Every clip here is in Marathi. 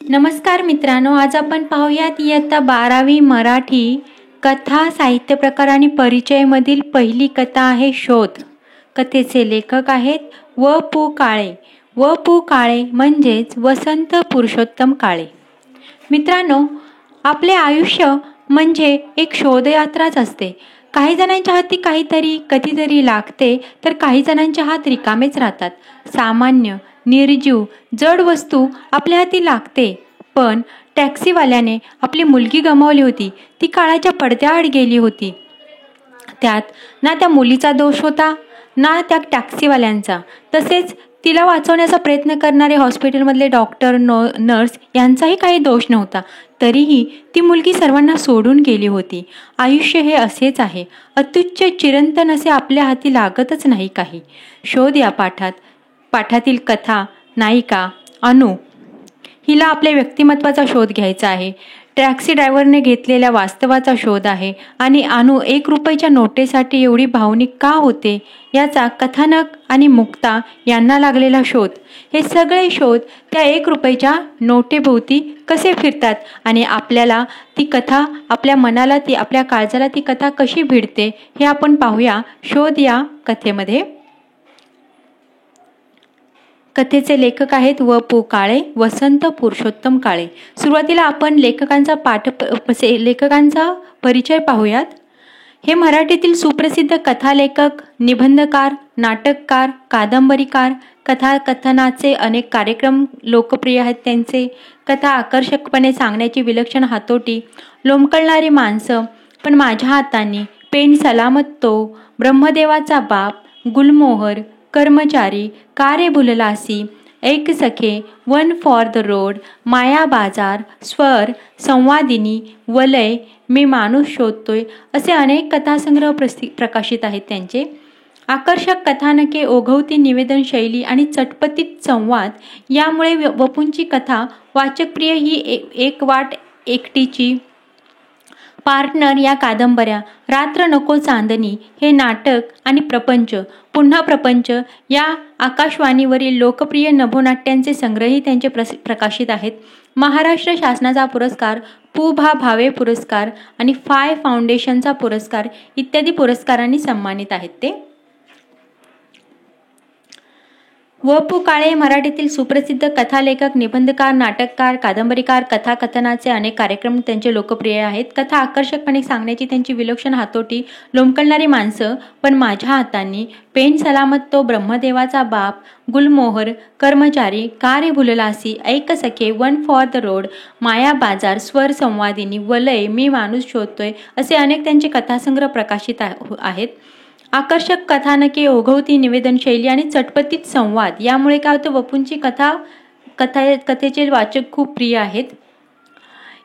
नमस्कार मित्रांनो, आज आपण पाहूयात इयत्ता 12वी मराठी कथा साहित्य प्रकार आणि परिचयमधील पहिली कथा आहे शोध. कथेचे लेखक आहेत व पु काळे. व पु काळे म्हणजेच वसंत पुरुषोत्तम काळे. मित्रांनो, आपले आयुष्य म्हणजे एक शोधयात्राच असते. काही जणांच्या हाती काहीतरी कधीतरी लागते तर काही जणांच्या हात रिकामेच राहतात. सामान्य निर्जीव जड वस्तू आपल्या हाती लागते. पण टॅक्सीवाल्याने आपली मुलगी गमावली होती. ती काळाच्या पडद्याआड गेली होती. त्यात ना त्या मुलीचा दोष होता ना त्या टॅक्सीवाल्यांचा. तसेच तिला वाचवण्याचा प्रयत्न करणारे हॉस्पिटलमधले डॉक्टर नर्स यांचाही काही दोष नव्हता. तरीही ती मुलगी सर्वांना सोडून गेली होती. आयुष्य हे असेच आहे. अत्युच्च चिरंतन असे आपल्या हाती लागतच नाही काही. शोध या पाठातील कथा नायिका अनु. हिला आपल्या व्यक्तिमत्वाचा शोध घ्यायचा आहे. टॅक्सी ड्रायव्हरने घेतलेल्या वास्तवाचा शोध आहे. आणि अनु 1 रुपयाच्या नोटेसाठी एवढी भावनिक का होते याचा कथानक आणि मुक्ता यांना लागलेला शोध. हे सगळे शोध त्या 1 रुपयाच्या नोटेभोवती कसे फिरतात आणि आपल्याला ती कथा, आपल्या मनाला ती, आपल्या काळजाला ती कथा कशी भिडते हे आपण पाहूया शोध या कथेमध्ये. कथेचे लेखक आहेत व पु काळे, वसंत पुरुषोत्तम काळे. सुरुवातीला आपण लेखकांचा परिचय पाहूयात. हे मराठीतील सुप्रसिद्ध कथालेखक, निबंधकार, नाटककार, कादंबरीकार. कथाकथनाचे अनेक कार्यक्रम लोकप्रिय आहेत त्यांचे. कथा आकर्षकपणे सांगण्याची विलक्षण हातोटी, लोंबकळणारी माणसं, पण माझ्या हातांनी, पेन सलामत तो, ब्रह्मदेवाचा बाप, गुलमोहर, कर्मचारी, का रे भुललासी, एक सखे, वन फॉर द रोड, माया बाजार, स्वर, संवादिनी, वलय, मी माणूस शोधतोय असे अनेक कथासंग्रह प्रकाशित आहेत त्यांचे. आकर्षक कथानके, ओघवती निवेदन शैली आणि चटपटीत संवाद यामुळे वपूंची कथा वाचकप्रिय ही एक वाट एकटीची, पार्टनर या कादंबऱ्या, रात्र नको चांदणी हे नाटक आणि प्रपंच, पुन्हा प्रपंच या आकाशवाणीवरील लोकप्रिय नभोनाट्यांचे संग्रहही त्यांचे प्रकाशित आहेत. महाराष्ट्र शासनाचा पुरस्कार, पु भा भावे पुरस्कार आणि फाय फाउंडेशनचा पुरस्कार इत्यादी पुरस्कारांनी सन्मानित आहेत ते. व पु काळे मराठीतील सुप्रसिद्ध कथालेखक, निबंधकार, नाटककार, कादंबरीकार. कथाकथनाचे अनेक कार्यक्रम त्यांचे लोकप्रिय आहेत. कथा आकर्षकपणे सांगण्याची त्यांची विलक्षण हातोटी, लोंबकळणारी माणसं, पण माझ्या हातांनी, पेन सलामत तो, ब्रह्मदेवाचा बाप, गुलमोहर, कर्मचारी, का रे भुललासी, एक सखे, वन फॉर द रोड, माया बाजार, स्वर, संवादिनी, वलय, मी माणूस शोधतोय असे अनेक त्यांचे कथासंग्रह प्रकाशित आहेत. आकर्षक कथानके, ओघवती निवेदन शैली आणि चटपटीत संवाद यामुळे काय होतं, वपूंची कथेचे वाचक खूप प्रिय आहेत.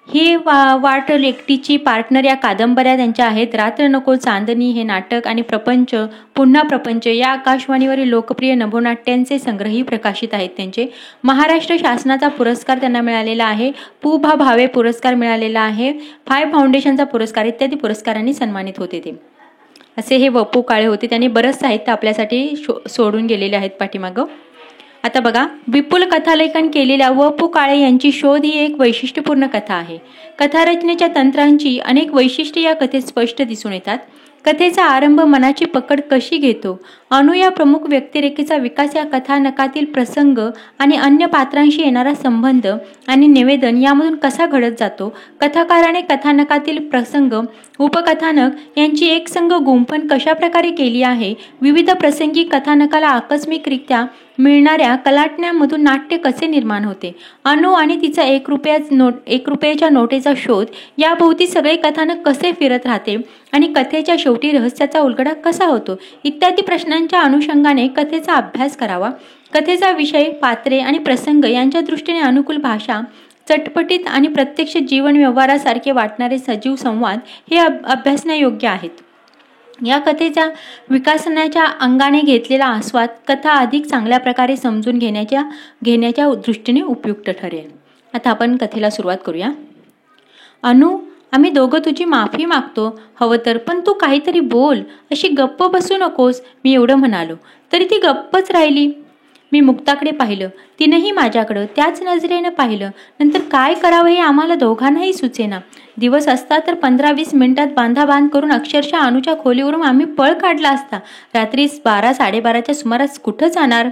ही वाट एकटीची, पार्टनर या कादंबऱ्या त्यांच्या आहेत. रात्र नको चांदणी हे नाटक आणि प्रपंच, पुन्हा प्रपंच या आकाशवाणीवरील लोकप्रिय नभोनाट्यांचे संग्रहही प्रकाशित आहेत त्यांचे. महाराष्ट्र शासनाचा पुरस्कार त्यांना मिळालेला आहे. पु भा भावे पुरस्कार मिळालेला आहे. फाय फाउंडेशनचा पुरस्कार इत्यादी पुरस्कारांनी सन्मानित होते ते. असे हे व पु काळे होते. त्यांनी बरंच साहित्य आपल्यासाठी सोडून गेलेले आहेत पाठीमागं. आता बघा, विपुल कथालेखन केलेल्या व पु काळे यांची शोध ही एक वैशिष्ट्यपूर्ण कथा आहे. कथारचनेच्या तंत्रांची अनेक वैशिष्ट्ये या कथेत स्पष्ट दिसून येतात. कथेचा आरंभ मनाची पकड कशी घेतो, अनु या प्रमुख व्यक्तिरेखेचा विकास, या कथानकातील प्रसंग आणि अन्य पात्रांशी येणारा संबंध आणि निवेदन यामधून कसा घडत जातो, कथाकाराने कथानकातील प्रसंग, उपकथानक यांची एकसंग गुंफण कशा प्रकारे केली आहे, विविध प्रसंगी कथानकाला आकस्मिकरित्या मिळणाऱ्या कलाटण्यामधून नाट्य कसे निर्माण होते, अनु आणि तिचा 1 रुपयाच्या नोटेचा शोध याभोवती सगळे कथानक कसे फिरत राहते आणि कथेच्या शेवटी रहस्याचा उलगडा कसा होतो इत्यादी प्रश्नांच्या अनुषंगाने कथेचा अभ्यास करावा. कथेचा विषय, पात्रे आणि प्रसंग यांच्या दृष्टीने अनुकूल भाषा, चटपटीत आणि प्रत्यक्ष जीवन व्यवहारासारखे वाटणारे सजीव संवाद हे अभ्यासण्यायोग्य आहेत. या कथेच्या विकासनाच्या अंगाने घेतलेला आस्वाद कथा अधिक चांगल्या प्रकारे समजून घेण्याच्या दृष्टीने उपयुक्त ठरेल. आता आपण कथेला सुरुवात करूया. अनु, आम्ही दोघं तुझी माफी मागतो हवं तर, पण तू काहीतरी बोल, अशी गप्प बसू नकोस, मी एवढं म्हणालो तरी ती गप्पच राहिली. मी मुक्ताकडे पाहिलं, तिनंही माझ्याकडं त्याच नजरेनं पाहिलं. नंतर काय करावं हे आम्हाला दोघांनाही सुचेना. दिवस असता तर 15-20 मिनिटात बांधाबांध करून अक्षरशः अनुच्या खोलीवरून आम्ही पळ काढला असता. रात्री 12-12:30च्या सुमारास कुठं जाणार?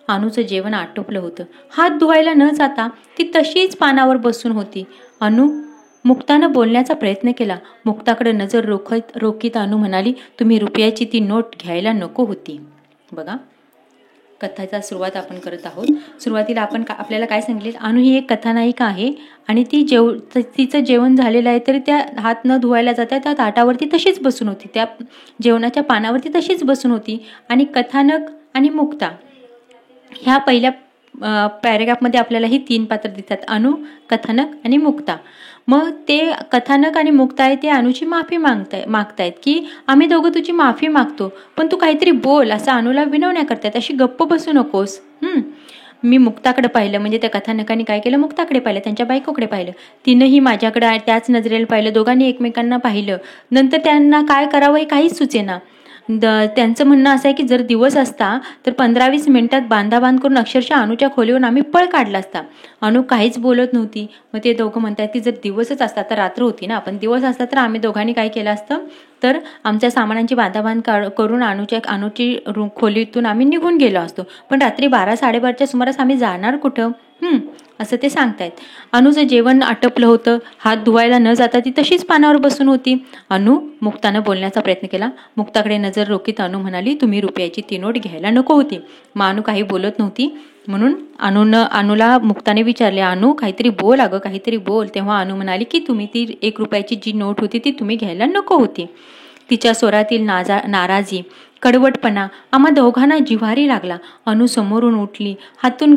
अनुचं जेवण आटोपलं होतं. हात धुवायला न जाता ती तशीच पानावर बसून होती. अनु, मुक्तानं बोलण्याचा प्रयत्न केला. मुक्ताकडे नजर रोखीत अनु म्हणाली, तुम्ही रुपयाची ती नोट घ्यायला नको होती. बघा, कथेचा सुरुवात आपण करत आहोत. सुरुवातीला आपण आपल्याला काय सांगितले, अनु ही एक कथानायिका आहे आणि ती तिचं जेवण झालेलं आहे तरी त्या हात न धुवायला जाता त्या ताटावरती तशीच बसून होती, त्या जेवणाच्या पानावरती तशीच बसून होती. आणि कथानक आणि मुक्ता ह्या पहिल्या पॅरेग्राफमध्ये आपल्याला ही 3 पात्र दिसतात, अनु, कथानक आणि मुक्ता. मग ते कथानक आणि मुक्ता आहे ते अनुची माफी मागतायत की आम्ही दोघं तुझी माफी मागतो, पण तू काहीतरी बोल, असं अनुला विनवण्या करतायत. अशी गप्प बसू नकोस. मी मुक्ताकडे पाहिलं, म्हणजे त्या कथानकाने काय केलं, मुक्ताकडे पाहिलं, त्यांच्या बायकोकडे पाहिलं. तिनंही माझ्याकडे त्याच नजरेला पाहिलं. दोघांनी एकमेकांना पाहिलं. नंतर त्यांना काय करावं हे काहीच सुचेना. त्यांचं म्हणणं असं आहे की जर दिवस असता तर 15-20 मिनिटात बांधाबांध करून अक्षरशः अनुच्या खोलीवरून आम्ही पळ काढला असता. अनु काहीच बोलत नव्हती. मग ते दोघं म्हणतात की जर दिवसच असता तर रात्र होती ना, पण दिवस असता तर आम्ही दोघांनी काय केलं असतं तर आमच्या सामानांची बांधाबांध करून अनुची खोलीतून आम्ही निघून गेलो असतो. पण रात्री 12-12:30च्या सुमारास आम्ही जाणार कुठं? असं ते सांगतायत. अनुचं जेवण आटपलं होतं. हात धुवायला न जाता ती तशीच पानावर बसून होती. अनु, मुक्तानं बोलण्याचा प्रयत्न केला. मुक्ताकडे नजर रोखीत अनु म्हणाली, तुम्ही रुपयाची ती नोट घ्यायला नको होती. मग अनु काही बोलत नव्हती. म्हणून अनुला मुक्ताने विचारले, अनु काहीतरी बोल, अगं काहीतरी बोल. तेव्हा अनु म्हणाली की तुम्ही ती 1 रुपयाची जी नोट होती ती तुम्ही घ्यायला नको होती. तिच्या स्वरातील नाराजी, कडवटपणा आम्हा दोघांना जिव्हारी लागला. अनु समोरून उठली. हातून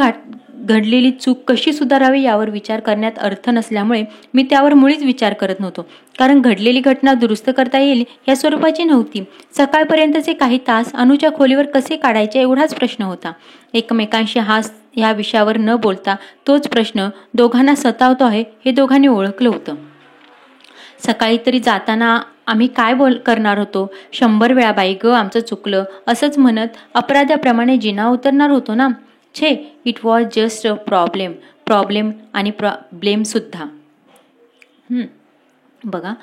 घडलेली चूक कशी सुधारावी यावर विचार करण्यात अर्थ नसल्यामुळे मी त्यावर मुळीच विचार करत नव्हतो, कारण घडलेली घटना दुरुस्त करता येईल या स्वरूपाची नव्हती. सकाळपर्यंतचे काही तास अनुच्या खोलीवर कसे काढायचे एवढाच प्रश्न होता. एकमेकांशी ह्या विषयावर न बोलता तोच प्रश्न दोघांना सतावतो आहे हे दोघांनी ओळखलं होतं. सकाळी तरी जाताना आम्ही काय करणार होतो? 100 वेळा बाई ग आमचं चुकलं असंच म्हणत अपराध्याप्रमाणे जिना उतरणार होतो ना. छे, it was just a problem आणि ब्लेम सुद्धा. बघा,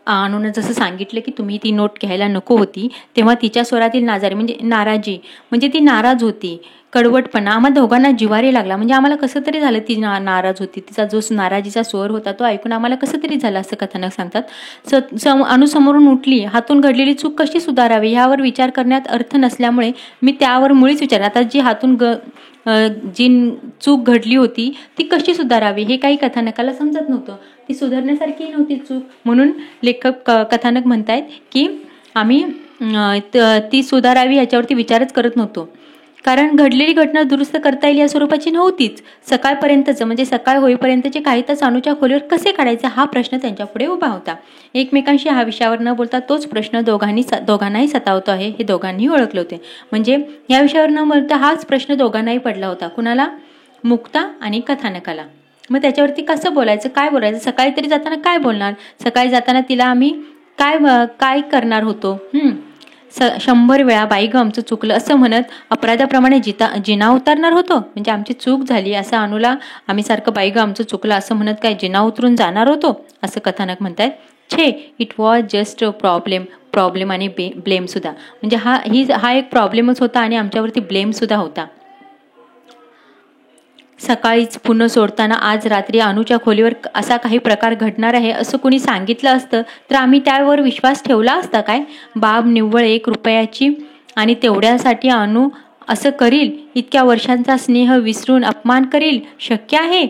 अनुनं जसं सांगितलं की तुम्ही ती नोट घ्यायला नको होती, तेव्हा तिच्या स्वरातील नाराजी म्हणजे ती नाराज होती. कडवटपणा आम्हा दोघांना जिव्हारी लागला. म्हणजे आम्हाला कसं तरी झालं, ती नाराज होती. तिचा जो नाराजीचा स्वर होता तो ऐकून आम्हाला कसं तरी झालं असं कथानक सांगतात. अनु समोरून उठली. हातून घडलेली चूक कशी सुधारावी यावर विचार करण्यात अर्थ नसल्यामुळे मी त्यावर मुळीच विचार, आता जी हातून जी चूक घडली होती ती कशी सुधारावी हे काही कथानकाला समजत नव्हतं. ती सुधारण्यासारखी नव्हती चूक. म्हणून लेखक कथानक म्हणतायत की आम्ही ती सुधारावी याच्यावरती विचारच करत नव्हतो, कारण घडलेली घटना दुरुस्त करता येईल या स्वरूपाची नव्हतीच. सकाळपर्यंतचं म्हणजे सकाळ होईपर्यंतचे काही तास अनुच्या खोलीवर कसे काढायचे हा प्रश्न त्यांच्या पुढे उभा होता. एकमेकांशी हा विषयावर न बोलता तोच प्रश्न दोघांनाही सतावतो आहे हे दोघांनीही ओळखले होते. म्हणजे या विषयावर न बोलता हाच प्रश्न दोघांनाही पडला होता. कुणाला? मुक्ता आणि कथानकाला. मग त्याच्यावरती कसं बोलायचं, काय बोलायचं? सकाळी तरी जाताना काय बोलणार? सकाळी जाताना तिला आम्ही काय करणार होतो? 100 वेळा बाई ग आमचं चुकलं असं म्हणत अपराधाप्रमाणे जिना उतरणार होतो. म्हणजे आमची चूक झाली असं अनुला आम्ही सारखं बाई ग आमचं चुकलं असं म्हणत काय जिना उतरून जाणार होतो असं कथानक म्हणतायत. छे, it was just a problem आणि ब्लेम सुद्धा. म्हणजे हा एक प्रॉब्लेमच होता आणि आमच्यावरती ब्लेम सुद्धा होता. सकाळीच पुन्हा सोडताना आज रात्री अनुच्या खोलीवर असा काही प्रकार घडणार आहे असं कुणी सांगितलं असतं तर आम्ही त्यावर विश्वास ठेवला असता काय? बाब निव्वळ 1 रुपयाची आणि तेवढ्यासाठी अनु असं करील? इतक्या वर्षांचा स्नेह विसरून अपमान करील? शक्य आहे?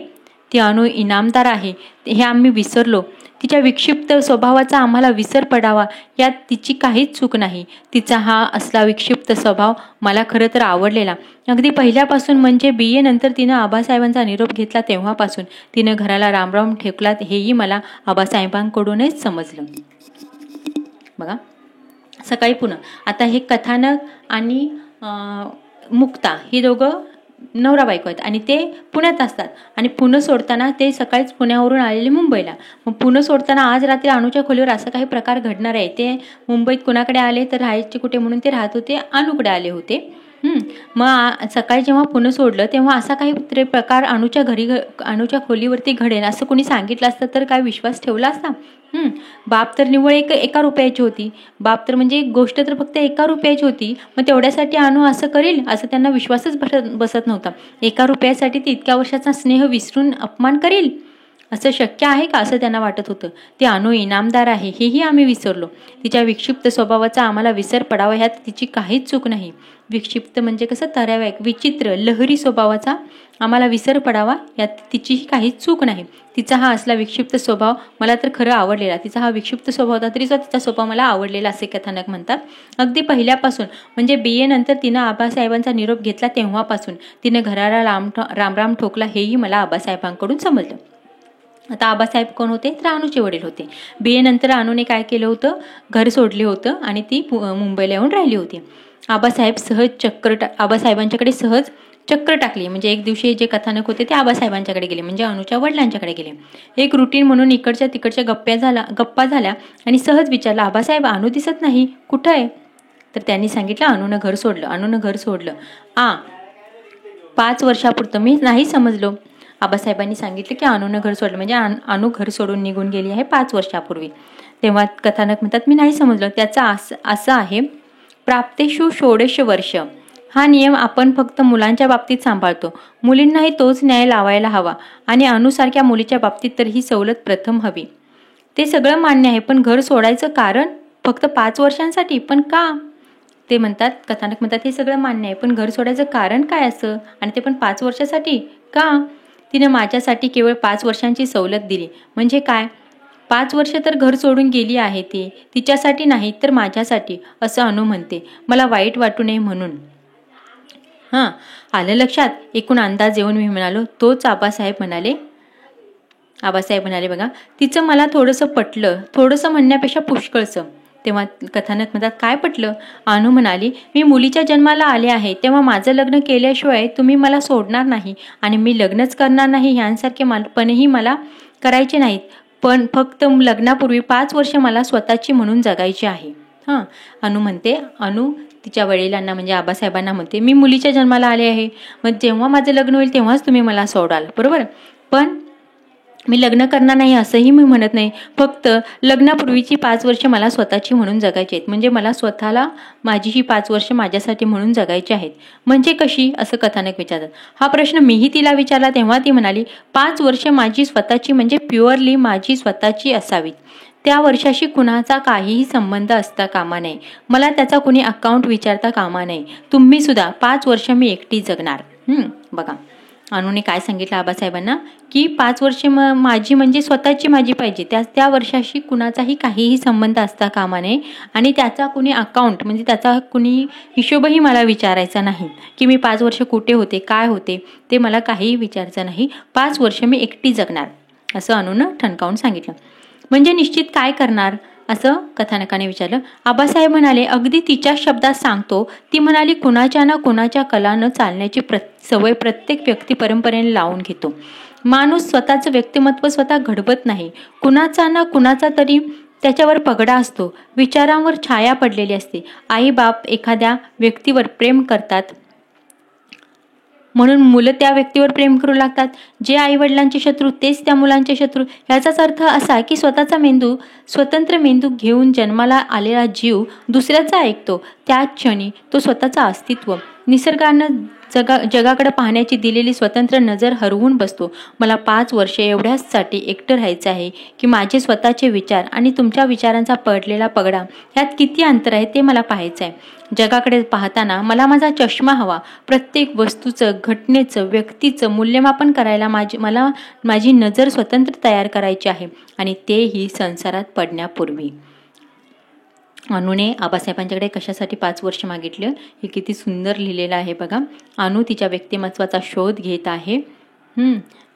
ती अनु इनामदार आहे हे आम्ही विसरलो. तिच्या विक्षिप्त स्वभावाचा आम्हाला विसर पडावा यात तिची काहीच चूक नाही. तिचा हा असला विक्षिप्त स्वभाव मला खरं तर आवडलेला. अगदी पहिल्यापासून म्हणजे BA नंतर तिनं आबासाहेबांचा निरोप घेतला तेव्हापासून. तिनं घराला रामराम ठेकलात हेही मला आबासाहेबांकडूनच समजलं. बघा, सकाळी पुन्हा आता हे कथानक आणि मुक्ता ही दोघं नवरा बायको आहेत आणि ते पुण्यात असतात आणि पुणे सोडताना ते सकाळीच पुण्यावरून आलेले मुंबईला. मग पुणे सोडताना आज रात्री अनुच्या खोलीवर असं काही प्रकार घडणार आहे. ते मुंबईत कुणाकडे आले तर राहायचे कुठे म्हणून ते राहत होते अनुकडे आले होते. मग सकाळी जेव्हा पुन्हा सोडलं तेव्हा असा काही प्रकार अनुच्या खोलीवरती घडेल असं कोणी सांगितलं असतं तर काय विश्वास ठेवला असता? बाप तर निव्वळ एका रुपयाची होती. बाप तर म्हणजे गोष्ट तर फक्त 1 रुपयाची होती. मग तेवढ्यासाठी अनु असं करेल असं त्यांना विश्वासच बसत नव्हता. 1 रुपयासाठी ती इतक्या वर्षाचा स्नेह विसरून अपमान करेल असं शक्य आहे का असं त्यांना वाटत होतं. ती अनु इनामदार आहे हेही आम्ही विसरलो. तिच्या विक्षिप्त स्वभावाचा आम्हाला विसर पडावा ह्यात तिची काहीच चूक नाही. विक्षिप्त म्हणजे कसं तराव्या विचित्र लहरी स्वभावाचा आम्हाला विसर पडावा यात तिचीही काहीच चूक नाही. तिचा हा असला विक्षिप्त स्वभाव मला तर खरं आवडलेला. तिचा हा विक्षिप्त स्वभाव होता तरी तिचा स्वभाव मला आवडलेला असे कथानक म्हणतात. अगदी पहिल्यापासून म्हणजे BA नंतर तिनं आबासाहेबांचा निरोप घेतला तेव्हापासून तिनं घराला रामराम ठोकला हेही मला आबासाहेबांकडून समजलं. आता आबासाहेब कोण होते तर अनुचे वडील होते. BA नंतर अनुने काय केलं होतं घर सोडले होतं आणि ती मुंबईला येऊन राहिली होती. आबासाहेबांच्याकडे सहज चक्र टाकली. म्हणजे एक दिवशी जे कथानक होते ते आबासाहेबांच्याकडे गेले म्हणजे अनुच्या वडिलांच्याकडे गेले. एक रुटीन म्हणून इकडच्या तिकडच्या गप्पा झाल्या आणि सहज विचारला आबासाहेब अनु दिसत नाही कुठं आहे? तर त्यांनी सांगितलं अनुनं घर सोडलं. 5 वर्षापुरतं मी नाही समजलो. आबासाहेबांनी सांगितलं की अनुनं घर सोडलं म्हणजे अनु घर सोडून निघून गेली आहे 5 वर्षापूर्वी. तेव्हा कथानक म्हणतात मी नाही समजलो. त्याचा असं आहे प्राप्तेषु षोडश वर्ष हा नियम आपण फक्त मुलांच्या बाबतीत सांभाळतो. मुलींनाही तोच न्याय लावायला हवा आणि अनुसारख्या मुलीच्या बाबतीत तर ही सवलत प्रथम हवी. ते सगळं मान्य आहे पण घर सोडायचं कारण फक्त 5 वर्षांसाठी पण का? ते म्हणतात कथानक म्हणतात हे सगळं मान्य आहे पण घर सोडायचं कारण काय असं आणि ते पण 5 वर्षासाठी का? तिनं माझ्यासाठी केवळ 5 वर्षांची सवलत दिली म्हणजे काय? 5 वर्ष तर घर सोडून गेली आहे ती तिच्यासाठी नाही तर माझ्यासाठी असं अनु म्हणते. मला वाईट वाटू नये म्हणून. आलं लक्षात. एकूण अंदाज येऊन मी म्हणालो तोच आबासाहेब म्हणाले बघा तिचं मला थोडंसं पटलं. थोडंसं म्हणण्यापेक्षा पुष्कळचं. तेव्हा कथानक म्हणतात काय पटलं? अनु म्हणाली मी मुलीच्या जन्माला आले आहे तेव्हा माझं लग्न केल्याशिवाय तुम्ही मला सोडणार नाही आणि मी लग्नच करणार नाही यांसारखे पणही मला करायचे नाहीत. पण फक्त लग्नापूर्वी 5 वर्ष मला स्वतःची म्हणून जगायची आहे. अनु म्हणते अनु तिच्या वडिलांना म्हणजे आबासाहेबांना म्हणते मी मुलीच्या जन्माला आले आहे मग जेव्हा माझं लग्न होईल तेव्हाच तुम्ही मला सोडाल बरोबर. पण मी लग्न करणार नाही असंही मी म्हणत नाही. फक्त लग्नापूर्वीची 5 वर्ष मला स्वतःची म्हणून जगायची आहेत म्हणजे मला स्वतःला माझी ही 5 वर्ष माझ्यासाठी म्हणून जगायची आहेत. म्हणजे कशी असं कथानक विचारतात. हा प्रश्न मीही तिला विचारला तेव्हा ती म्हणाली 5 वर्ष माझी स्वतःची म्हणजे प्युअरली माझी स्वतःची असावीत. त्या वर्षाशी कुणाचा काहीही संबंध असता कामा नये. मला त्याचा कुणी अकाउंट विचारता कामा नये. तुम्ही सुद्धा 5 वर्ष मी एकटी जगणार. बघा अनुने काय सांगितलं आबासाहेबांना की 5 वर्ष माझी म्हणजे स्वतःची माझी पाहिजे. त्या वर्षाशी कुणाचाही काहीही संबंध असता कामा नये आणि त्याचा कुणी अकाउंट म्हणजे त्याचा कुणी हिशोबही मला विचारायचा नाही की मी 5 वर्ष कुठे होते काय होते ते मला काहीही विचारायचं नाही. 5 वर्ष मी एकटी जगणार असं अनुनं ठणकावून सांगितलं. म्हणजे निश्चित काय करणार असं कथानकाने विचारलं. आबासाहेब म्हणाले अगदी तिच्या शब्दात सांगतो. ती म्हणाली कुणाच्या ना कुणाच्या कलानं चालण्याची सवय प्रत्येक व्यक्ती परंपरेने लावून घेतो. माणूस स्वतःचं व्यक्तिमत्व स्वतः घडवत नाही. कुणाचा ना कुणाचा तरी त्याच्यावर पगडा असतो. विचारांवर छाया पडलेली असते. आई बाप एखाद्या व्यक्तीवर प्रेम करतात म्हणून मुलं त्या व्यक्तीवर प्रेम करू लागतात. जे आई वडिलांचे शत्रू तेच त्या मुलांचे शत्रू. याचाच अर्थ असा की स्वतंत्र मेंदू घेऊन जन्माला आलेला जीव दुसऱ्याचा ऐकतो. त्याच क्षणी तो स्वतःचं अस्तित्व निसर्गानं जगाकडे पाहण्याची दिलेली स्वतंत्र नजर हरवून बसतो. मला 5 वर्षे एवढ्यासाठी एकटं राहायचं आहे की माझे स्वतःचे विचार आणि तुमच्या विचारांचा पडलेला पगडा ह्यात किती अंतर आहे ते मला पाहायचं आहे. जगाकडे पाहताना मला माझा चष्मा हवा. प्रत्येक वस्तूचं घटनेचं व्यक्तीचं मूल्यमापन करायला मला माझी नजर स्वतंत्र तयार करायची आहे आणि तेही संसारात पडण्यापूर्वी. अनुने आबासाहेबांच्याकडे कशासाठी 5 वर्ष मागितलं हे किती सुंदर लिहिलेलं आहे बघा. अनु तिच्या व्यक्तिमत्वाचा शोध घेत आहे.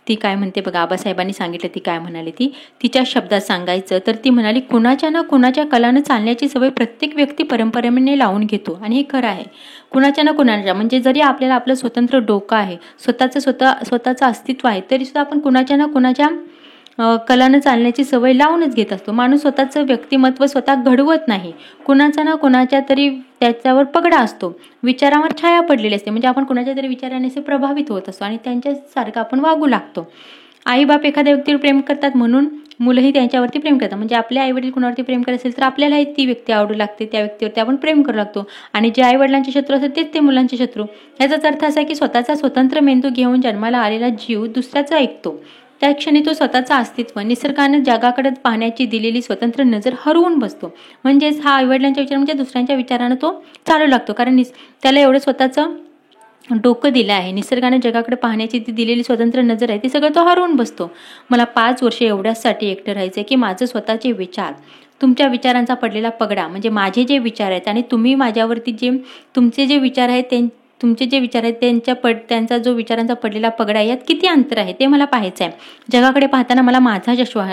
ती काय म्हणते बघा. आबासाहेबांनी सांगितलं ती काय म्हणाली. तिच्या शब्दात सांगायचं तर ती म्हणाली कुणाच्या ना कुणाच्या कलानं चालण्याची सवय प्रत्येक व्यक्ती परंपरेने लावून घेतो आणि हे खरं आहे. कुणाच्या ना कुणाच्या म्हणजे जरी आपल्याला आपलं स्वतंत्र डोकं आहे स्वतःचं अस्तित्व आहे तरी सुद्धा आपण कुणाच्या ना कुणाच्या कलानं चालण्याची सवय लावूनच घेत असतो. माणूस स्वतःचं व्यक्तिमत्व स्वतः घडवत नाही, कुणाचा ना कुणाच्या तरी त्याच्यावर पगडा असतो, विचारावर छाया पडलेली असते. म्हणजे आपण कुणाच्या तरी विचाराने असे प्रभावित होत असतो आणि त्यांच्यासारखं आपण वागू लागतो. आई बाप एखाद्या व्यक्तीवर प्रेम करतात म्हणून मुलंही त्यांच्यावरती प्रेम करतात. म्हणजे आपले आई वडील कुणावरती प्रेम करत असेल तर आपल्यालाही ती व्यक्ती आवडू लागते, त्या व्यक्तीवरती आपण प्रेम करू लागतो. आणि जे आई वडिलांचे शत्रू असतात तेच ते मुलांचे शत्रू. याचाच अर्थ असा की स्वतःचा स्वतंत्र मेंदू घेऊन जन्माला आलेला जीव दुसऱ्याचा ऐकतो. त्या क्षणी तो स्वतःचं अस्तित्व, निसर्गानं जगाकडे पाहण्याची दिलेली स्वतंत्र नजर हरवून बसतो. म्हणजेच हा आई वडिलांच्या विचार म्हणजे दुसऱ्यांच्या विचारानं तो चालू लागतो, कारण त्याला एवढं स्वतःचं डोकं दिलं आहे. निसर्गाने जगाकडे पाहण्याची ती दिलेली स्वतंत्र नजर आहे, ती सगळं तो हरवून बसतो. मला 5 वर्षे एवढ्यासाठी एकटं राहायचं की माझं स्वतःचे विचार, तुमच्या विचारांचा पडलेला पगडा, म्हणजे माझे जे विचार आहेत आणि तुम्ही माझ्यावरती जे तुमचे जे विचार आहेत तुमचे जे विचार आहेत त्यांचा जो विचारांचा पडलेला पगडा यात किती अंतर आहे ते मला पाहायचं आहे. जगाकडे पाहताना मला माझा जश्वा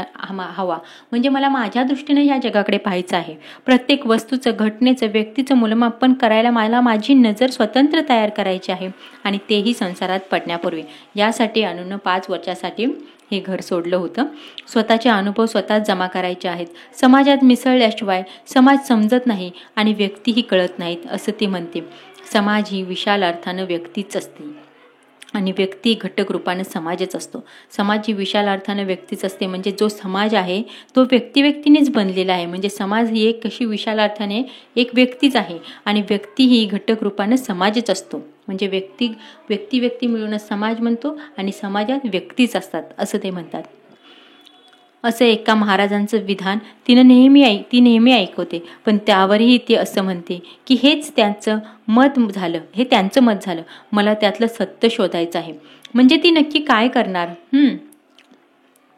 हवा, म्हणजे मला माझ्या दृष्टीने ह्या जगाकडे पाहायचं आहे. प्रत्येक वस्तूचं, घटनेचं, व्यक्तीचं मूल्यमापन करायला मला माझी नजर स्वतंत्र तयार करायची आहे, आणि तेही संसारात पडण्यापूर्वी. यासाठी अनुनं 5 वर्षासाठी हे घर सोडलं होतं. स्वतःचे अनुभव स्वतःच जमा करायचे आहेत. समाजात मिसळल्याशिवाय समाज समजत नाही आणि व्यक्तीही कळत नाहीत असं ती म्हणते. समाज ही विशाल अर्थानं व्यक्तीच असते आणि व्यक्ती घटक रूपानं समाजच असतो. समाज ही विशाल अर्थानं व्यक्तीच असते, म्हणजे जो समाज आहे तो व्यक्तीनेच बनलेला आहे. म्हणजे समाज ही एक कशी विशाल अर्थाने एक व्यक्तीच आहे आणि व्यक्ती ही घटक रूपानं समाजच असतो. म्हणजे व्यक्ती मिळूनच समाज म्हणतो आणि समाजात व्यक्तीच असतात असं ते म्हणतात. असं एका महाराजांचं विधान ती नेहमी ऐकवते, पण त्यावरही ती असं म्हणते की हेच त्यांचं मत झालं. मला त्यातलं सत्य शोधायचं आहे. म्हणजे ती नक्की काय करणार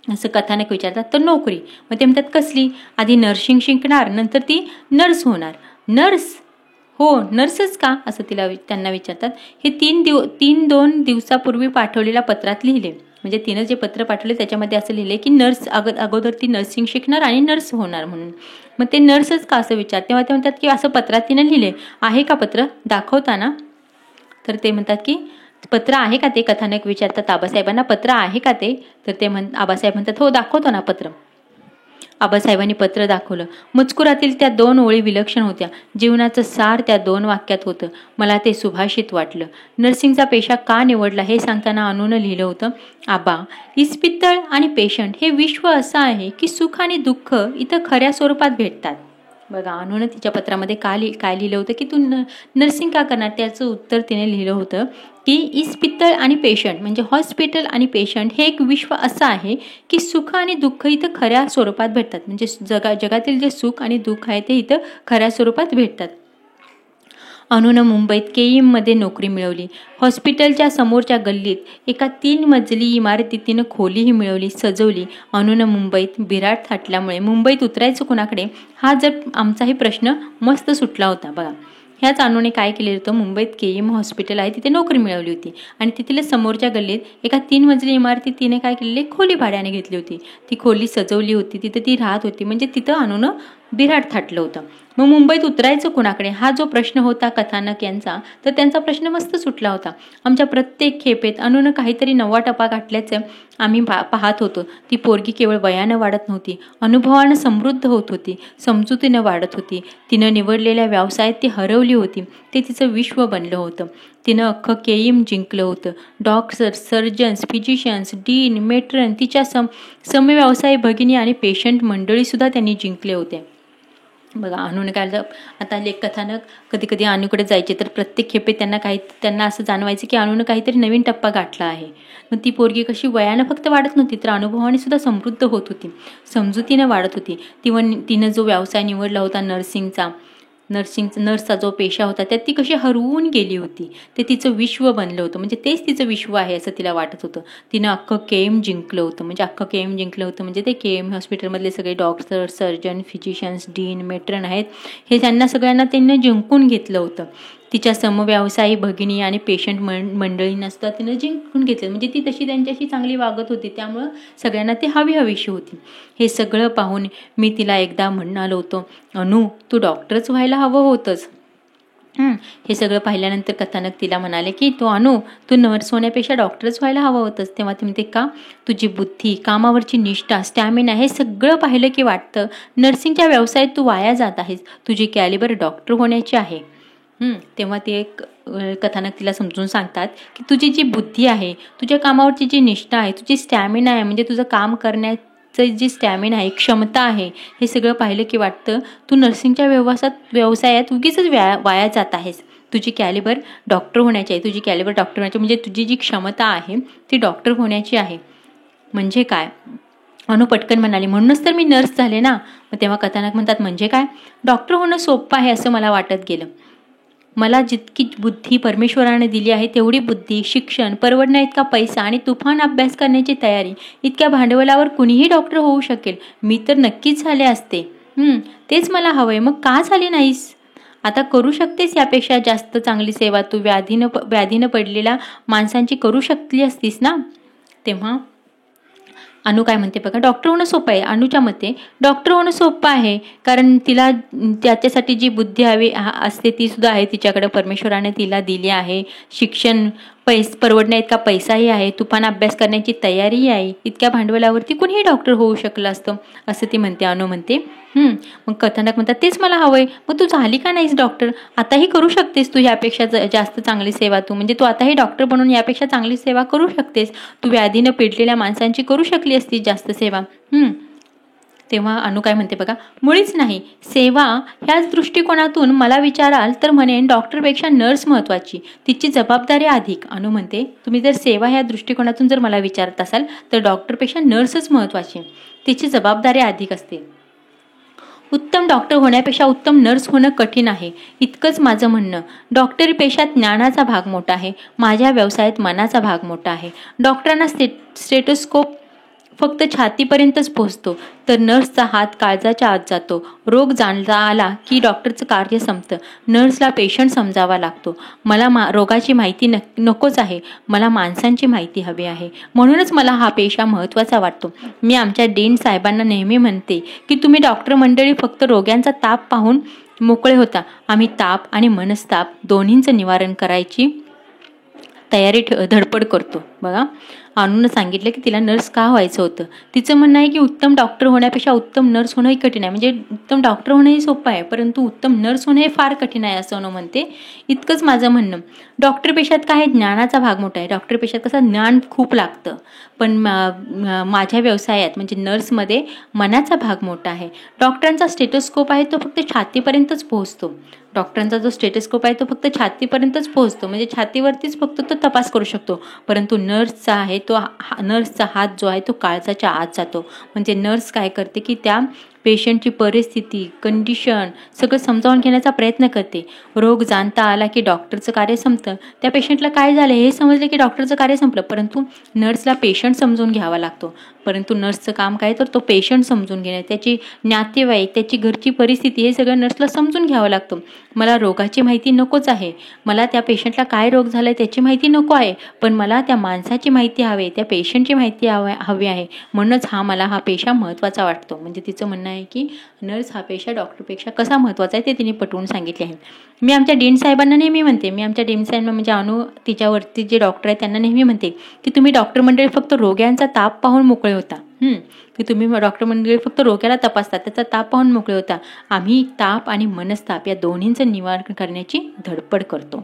असं कथानक विचारतात. तर नोकरी. मग ते म्हणतात कसली? आधी नर्सिंग शिकणार, नंतर ती नर्स होणार. नर्स? हो, नर्सच का असं त्यांना विचारतात. हे 2 दिवसापूर्वी पाठवलेल्या पत्रात लिहिले. म्हणजे तिनं जे पत्र पाठवले त्याच्यामध्ये असं लिहिले की नर्स अगोदर ती नर्सिंग शिकणार आणि नर्स होणार म्हणून. मग ते नर्सच का असं विचार, तेव्हा ते म्हणतात की असं पत्रात तिनं लिहिले आहे का, पत्र दाखवताना? तर ते म्हणतात की पत्र आहे का ते, कथानक विचारतात आबासाहेबांना, पत्र आहे का ते? तर आबासाहेब म्हणतात हो, दाखवतो ना पत्र. आबासाहेबांनी पत्र दाखवलं. मजकुरातील त्या 2 ओळी विलक्षण होत्या. जीवनाचं सार त्या 2 वाक्यात होतं. मला ते सुभाषित वाटलं. नर्सिंगचा पेशा का निवडला हे सांगताना अनुनं लिहिलं होतं, आबा, इस्पितळ आणि पेशंट हे विश्व असं आहे की सुख आणि दुःख इथं खऱ्या स्वरूपात भेटतात. बघा, अनुनं तिच्या पत्रामध्ये काय लिहिलं होतं की तू नर्सिंग का करणार, त्याचं उत्तर तिने लिहिलं होतं की इस्पितळ आणि पेशंट म्हणजे हॉस्पिटल आणि पेशंट हे एक विश्व असं आहे की सुख आणि दुःख इथं खऱ्या स्वरूपात भेटतात. म्हणजे जगातील जे सुख आणि दुःख आहे ते इथं खऱ्या स्वरूपात भेटतात. अनुनं मुंबईत केईएममध्ये नोकरी मिळवली. हॉस्पिटलच्या समोरच्या गल्लीत एका 3 मजली इमारतीत तिनं खोलीही मिळवली, सजवली. अनुनं मुंबईत बिराड थाटल्यामुळे मुंबईत उतरायचं कुणाकडे हा जर आमचाही प्रश्न मस्त सुटला होता. बघा, ह्याच अनुने काय केलेलं होतं, मुंबईत केईएम हॉस्पिटल आहे तिथे नोकरी मिळवली होती आणि तिथल्या समोरच्या गल्लीत एका 3 मजली इमारतीत तिने काय केलेली, खोली भाड्याने घेतली होती. ती खोली सजवली होती, तिथं ती राहत होती. म्हणजे तिथं अनुनं बिराड थाटलं होतं. मग मुंबईत उतरायचं कुणाकडे हा जो प्रश्न होता कथानक यांचा, तर त्यांचा प्रश्न मस्त सुटला होता. आमच्या प्रत्येक खेपेत अनुनं काहीतरी नवा टप्पा गाठल्याचं आम्ही पाहत होतो. ती पोरगी केवळ वयानं वाढत नव्हती, अनुभवानं समृद्ध होत होती, समजुतीनं वाढत होती. तिनं निवडलेल्या व्यवसायात ती हरवली होती, ते तिचं विश्व बनलं होतं. तिनं अख्खं केईएम जिंकलं होतं. Doctors, surgeons, physicians, dean, matron, तिच्या समव्यवसायी भगिनी आणि पेशंट मंडळीसुद्धा त्यांनी जिंकले होते. बघा, अनुने काय आता लेख कथानक कधी कधी अनुकडे जायचे तर प्रत्येक खेपेत त्यांना असं जाणवायचं की अनुनं काहीतरी नवीन टप्पा गाठला आहे. मग ती पोरगी कशी वयानं फक्त वाढत नव्हती तर अनुभवाने सुद्धा समृद्ध होत होती, समजुतीनं वाढत होती. तिनं जो व्यवसाय निवडला होता नर्सचा जो पेशा होता त्यात ती कशी हरवून गेली होती, ते तिचं विश्व बनलं होतं. म्हणजे तेच तिचं विश्व आहे असं तिला वाटत होतं. तिनं अख्खं केएम जिंकलं होतं. म्हणजे ते केएम हॉस्पिटलमधले सगळे doctor, surgeon, physicians, dean, matron आहेत, हे त्यांना सगळ्यांना त्यांनी जिंकून घेतलं होतं. तिच्या समव्यवसायी भगिनी आणि पेशंट मंडळींना सुद्धा तिनं जिंकून घेतलं. म्हणजे ती तशी त्यांच्याशी चांगली वागत होती, त्यामुळं सगळ्यांना ती हवीशी होती. हे सगळं पाहून मी तिला एकदा म्हणालो होतो, अनु, तू डॉक्टरच व्हायला हवं होतंच. हे सगळं पाहिल्यानंतर कथानक तिला म्हणाले की तू नर्स होण्यापेक्षा डॉक्टरच व्हायला हवं होतंस. तेव्हा ती म्हणते का? तुझी बुद्धी, कामावरची निष्ठा, स्टॅमिना हे सगळं पाहिलं की वाटतं नर्सिंगच्या व्यवसायात तू वाया जात आहेस. तुझी कॅलिबर डॉक्टर होण्याची आहे. तेव्हा ते एक कथानक तिला समजून सांगतात की तुझी जी बुद्धी आहे, तुझ्या कामावरची जी निष्ठा आहे, तुझी स्टॅमिना आहे, म्हणजे तुझं काम करण्याचं जी स्टॅमिना आहे, क्षमता आहे, हे सगळं पाहिलं की वाटतं तू नर्सिंगच्या व्यवसायात उगीच वाया जात आहेस. तुझी कॅलिबर डॉक्टर होण्याची आहे. तुझी कॅलिबर डॉक्टर होण्याची म्हणजे तुझी जी क्षमता आहे ती डॉक्टर होण्याची आहे. म्हणजे काय? अनु पटकन म्हणाली, म्हणूनच तर मी नर्स झाले ना. मग तेव्हा कथानक म्हणतात, म्हणजे काय? डॉक्टर होणं सोपं आहे असं मला वाटत गेलं. मला जितकी बुद्धी परमेश्वराने दिली आहे तेवढी बुद्धी, शिक्षण, परवडण्या इतका पैसा आणि तुफान अभ्यास करण्याची तयारी, इतक्या भांडवलावर कुणीही डॉक्टर होऊ शकेल. मी तर नक्कीच झाले असते. तेच मला हवंय. मग का झाली नाहीस? आता करू शकतेस यापेक्षा जास्त चांगली सेवा तू व्याधीनं पडलेल्या माणसांची करू शकली असतीस ना. तेव्हा अनु काय म्हणते बघा, डॉक्टर होणं सोपं आहे. अनुच्या मते डॉक्टर होणं सोपं आहे कारण तिला त्याच्यासाठी जी बुद्धी हवी असते ती सुद्धा आहे तिच्याकडे, परमेश्वराने तिला दिली आहे. शिक्षण, परवडण्या इतका पैसाही आहे, तुफान अभ्यास करण्याची तयारीही आहे. इतक्या भांडवलावरती कुणीही डॉक्टर होऊ शकलं असतं असं ती म्हणते. अनु म्हणते मग कथानक म्हणतात, तेच मला हवंय. मग तू झाली का नाहीस डॉक्टर? आताही करू शकतेस तू यापेक्षा जास्त चांगली सेवा. म्हणजे तू आताही डॉक्टर बनून यापेक्षा चांगली सेवा करू शकतेस. तू व्याधीनं पेटलेल्या माणसांची करू शकली असती जास्त सेवा. तेव्हा अनु काय म्हणते बघा, मुळीच नाही. सेवा ह्याच दृष्टिकोनातून मला विचाराल तर म्हणेन डॉक्टरपेक्षा नर्स महत्त्वाची, तिची जबाबदारी अधिक. अनु म्हणते, तुम्ही जर सेवा ह्या दृष्टिकोनातून जर मला विचारत असाल तर डॉक्टरपेक्षा नर्सच महत्त्वाची, तिची जबाबदारी अधिक असते. उत्तम डॉक्टर होण्यापेक्षा उत्तम नर्स होणं कठीण आहे, इतकंच माझं म्हणणं. डॉक्टरी पेशात ज्ञानाचा भाग मोठा आहे, माझ्या व्यवसायात मनाचा भाग मोठा आहे. डॉक्टरांना स्टेटोस्कोप फक्त छातीपर्यंतच पोहोचतो, तर नर्सचा हात काळजाच्या आत जातो. रोग जाणता आला की डॉक्टरचं कार्य संपतं. नर्सला पेशंट समजावा लागतो. मला रोगाची माहिती नकोच आहे, मला माणसांची माहिती हवी आहे. म्हणूनच मला हा पेशा महत्त्वाचा वाटतो. मी आमच्या डीन साहेबांना नेहमी म्हणते की तुम्ही डॉक्टर मंडळी फक्त रोग्यांचा ताप पाहून मोकळे होता. आम्ही ताप आणि मनस्ताप दोन्हींचं निवारण करायची धडपड करतो. बघा, अनुनं सांगितलं की तिला नर्स का व्हायचं होतं. तिचं म्हणणं आहे की उत्तम डॉक्टर होण्यापेक्षा उत्तम नर्स होणंही कठीण आहे. म्हणजे उत्तम डॉक्टर होणंही सोपं आहे परंतु उत्तम नर्स होणं हे फार कठीण आहे असं अनु म्हणते. इतकंच माझं म्हणणं. डॉक्टर पेशात काय, ज्ञानाचा भाग मोठा आहे. डॉक्टर पेशात कसं ज्ञान खूप लागतं, पण माझ्या व्यवसायात म्हणजे नर्समध्ये मनाचा भाग मोठा आहे. डॉक्टरांचा स्टेटोस्कोप आहे तो फक्त छातीपर्यंतच पोहोचतो. डॉक्टरांचा जो स्टेटोस्कोप आहे तो फक्त छातीपर्यंतच पोहोचतो, म्हणजे छातीवरतीच फक्त तो तपास करू शकतो. परंतु नर्सचा आहे तो नर्सचा हात जो आहे तो काळजाच्या आत जातो. म्हणजे नर्स काय करते की त्या पेशंटची परिस्थिती, कंडिशन सगळं समजावून घेण्याचा प्रयत्न करते. रोग जाणता आला की डॉक्टरचं कार्य संपतं. त्या पेशंटला काय झालं हे समजले की डॉक्टरचं कार्य संपलं. परंतु नर्सला पेशंट समजून घ्यावा लागतो. परंतु नर्सचं काम काय, तर तो पेशंट समजून घेणे, त्याची नातेवाईक, त्याची घरची परिस्थिती हे सगळं नर्सला समजून घ्यावं लागतं. मला रोगाची माहिती नकोच आहे, मला त्या पेशंटला काय रोग झाला आहे त्याची माहिती नको आहे, पण मला त्या माणसाची माहिती हवी, त्या पेशंटची माहिती हवी आहे. म्हणूनच मला हा पेशा महत्त्वाचा वाटतो. म्हणजे तिचं म्हणणं आहे की नर्स हा पेशा डॉक्टरपेक्षा कसा महत्त्वाचा आहे ते तिने पटवून सांगितले आहे. मी आमच्या डीन साहेबांना नेहमी म्हणते, मी आमच्या डीन साहेबांना म्हणजे अनु तिच्यावरती जे डॉक्टर आहेत त्यांना नेहमी म्हणते की तुम्ही डॉक्टर मंडळी फक्त रोग्यांचा ताप पाहून मोकळे होता. की तुम्ही डॉक्टर मंडळी फक्त रोग्याला तपासतात, त्याचा ताप पाहून मोकळे होता. आम्ही ताप आणि मनस्ताप या दोन्हींचं निवारण करण्याची धडपड करतो.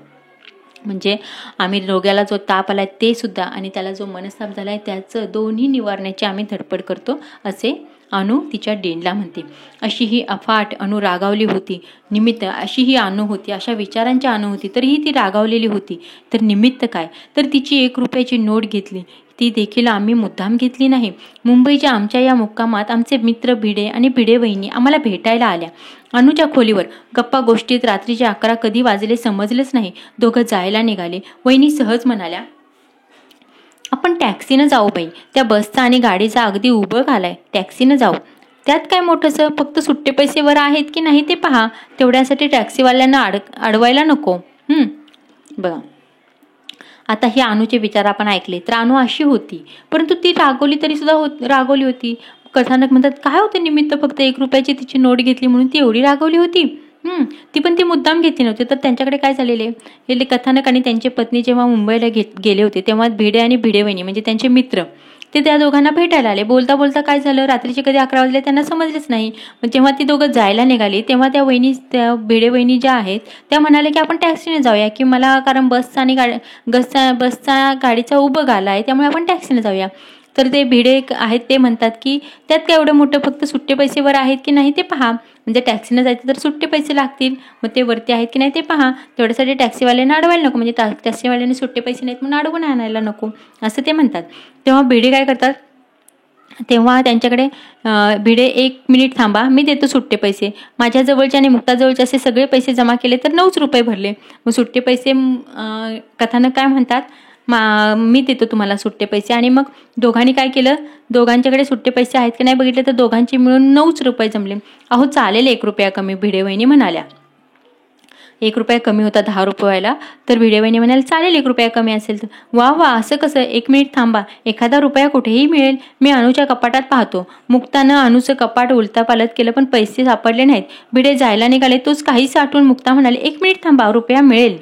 म्हणजे आम्ही रोग्याला जो ताप आलाय ते सुद्धा आणि त्याला जो मनस्ताप झालाय त्याचं दोन्ही निवारण्याची आम्ही धडपड करतो असे अनु तिच्या डीनला म्हणते. अशी ही अफाट अनु रागावली होती. निमित्त अशी ही अनु होती, अशा विचारांची अनु होती, तरीही ती रागावलेली होती. तर निमित्त काय, तर तिची 1 रुपयाची नोट घेतली. ती देखील आम्ही मुद्दाम घेतली नाही. मुंबईच्या आमच्या या मुक्कामात आमचे मित्र भिडे आणि भिडे वहिनी आम्हाला भेटायला आल्या. अनुच्या खोलीवर गप्पा गोष्टीत रात्रीचे 11 कधी वाजले समजलेच नाही. दोघं जायला निघाले. वहिनी सहज म्हणाल्या, आपण टॅक्सीनं जाऊ बाई, त्या बसचा आणि गाडीचा अगदी उभं घालाय, टॅक्सीनं जाऊ. त्यात काय मोठंसं, फक्त सुट्टे पैसे वर आहेत की नाही ते पहा, तेवढ्यासाठी टॅक्सीवाल्यांना अडवायला नको. बघा, आता ही अनुचे विचार आपण ऐकले तर अनु अशी होती, परंतु ती रागवली तरी सुद्धा रागवली होती. कथानक म्हणतात, काय होतं निमित्त, फक्त 1 रुपयाची तिची नोट घेतली म्हणून ती एवढी रागवली होती. ती पण ती मुद्दाम घेतली नव्हती. तर त्यांच्याकडे काय झालेले, हे कथानक आणि त्यांची पत्नी जेव्हा मुंबईला गेले होते तेव्हा भिडे आणि भिडे वहिनी म्हणजे त्यांचे मित्र ते त्या दोघांना भेटायला आले. बोलता बोलता काय झालं, रात्रीचे कधी 11 वाजले त्यांना समजलेच नाही. मग जेव्हा ती दोघं जायला निघाली तेव्हा त्या भिडे वहिनी ज्या आहेत त्या म्हणाले की आपण टॅक्सीने जाऊया, की मला कारण बसचा गाडीचा उभं आला आहे त्यामुळे आपण टॅक्सीने जाऊया. तर ते भिडे आहेत ते म्हणतात की त्यात काय एवढं मोठं, फक्त सुट्टे पैसेवर आहेत की नाही ते पहा, म्हणजे टॅक्सीनं जायचं तर सुट्टे पैसे लागतील, मग ते वरती आहेत की नाही ते पहा, तेवढ्यासाठी टॅक्सीवाल्यांना अडवायला नको, म्हणजे टॅक्सीवाल्यांनी सुट्टे पैसे नाहीत म्हणून अडवून आणायला नको असं ते म्हणतात. तेव्हा भिडे काय करतात, तेव्हा त्यांच्याकडे भिडे 1 मिनिट थांबा मी देतो सुट्टे पैसे, माझ्याजवळचे आणि मुक्ताजवळचे असे सगळे पैसे जमा केले तर 9 रुपये भरले. मग सुट्टे पैसे कथानक काय म्हणतात, मी देतो तुम्हाला सुट्टे पैसे. आणि मग दोघांनी काय केलं, दोघांच्याकडे सुट्टे पैसे आहेत की नाही बघितले तर दोघांचे मिळून 9 रुपये जमले. अहो चालेल 1 रुपया कमी, भिडे वहिनी म्हणाल्या. 1 रुपया कमी होता 10 रुपयाला, तर भिडे वहिनी म्हणाले चालेल 1 रुपया कमी असेल तर. वा वा, असं कसं, 1 मिनिट थांबा, एखादा रुपया कुठेही मिळेल, मी अनुच्या कपाटात पाहतो. मुक्तानं अनुचं कपाट उलता पालत केलं पण पैसे सापडले नाहीत. भिडे जायला निघाले, तोच काहीच आठवून मुक्ता म्हणाले 1 मिनिट थांबा, रुपया मिळेल.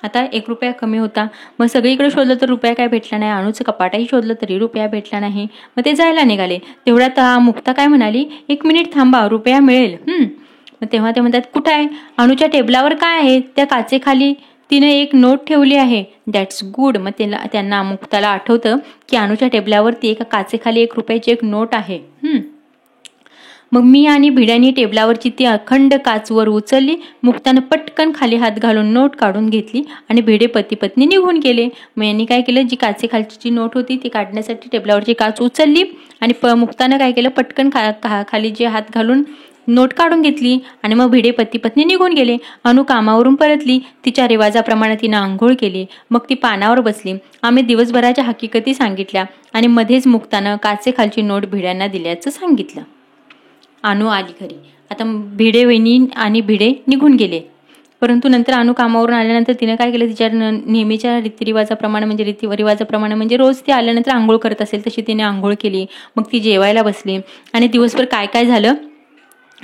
आता 1 रुपया कमी होता. मग सगळीकडे शोधलं तर रुपया काय भेटला नाही, अनुचं कपाटही शोधलं तरी रुपया भेटला नाही. मग ते जायला निघाले, तेवढ्यात मुक्ता काय म्हणाली, 1 मिनिट थांबा, रुपया मिळेल. मग तेव्हा ते म्हणतात कुठं आहे, अनुच्या टेबलावर काय आहे, त्या काचेखाली तिने 1 नोट ठेवली आहे. That's good. मग त्यांना मुक्ताला आठवतं की अनुच्या टेबलावरती एका काचेखाली 1 रुपयाची 1 नोट आहे. मग मी आणि भिड्यानी टेबलावरची ती अखंड काचवर उचलली. मुक्तानं पटकन खाली हात घालून नोट काढून घेतली आणि भिडे पती पत्नी निघून गेले. मग यांनी काय केलं, जी काचेखालची जी नोट होती ती काढण्यासाठी टेबलावरची काच उचलली आणि मुक्तानं काय केलं, पटकन खाली जे हात घालून नोट काढून घेतली आणि मग भिडे पती पत्नी निघून गेले. अनु कामावरून परतली, तिच्या रिवाजाप्रमाणे तिनं आंघोळ केली, मग ती पानावर बसली. आम्ही दिवसभराच्या हकीकती सांगितल्या आणि मध्येच मुक्तानं काचेखालची नोट भिड्यांना दिल्याचं सांगितलं. अनु आली घरी. आता भिडे वहिनी आणि भिडे निघून गेले, परंतु नंतर अनु कामावरून आल्यानंतर तिनं काय केलं, तिच्या नेहमीच्या रीतिरिवाजाप्रमाणे म्हणजे रोज ती आल्यानंतर आंघोळ करत असेल तशी तिने आंघोळ केली. मग ती जेवायला बसली आणि दिवसभर काय काय झालं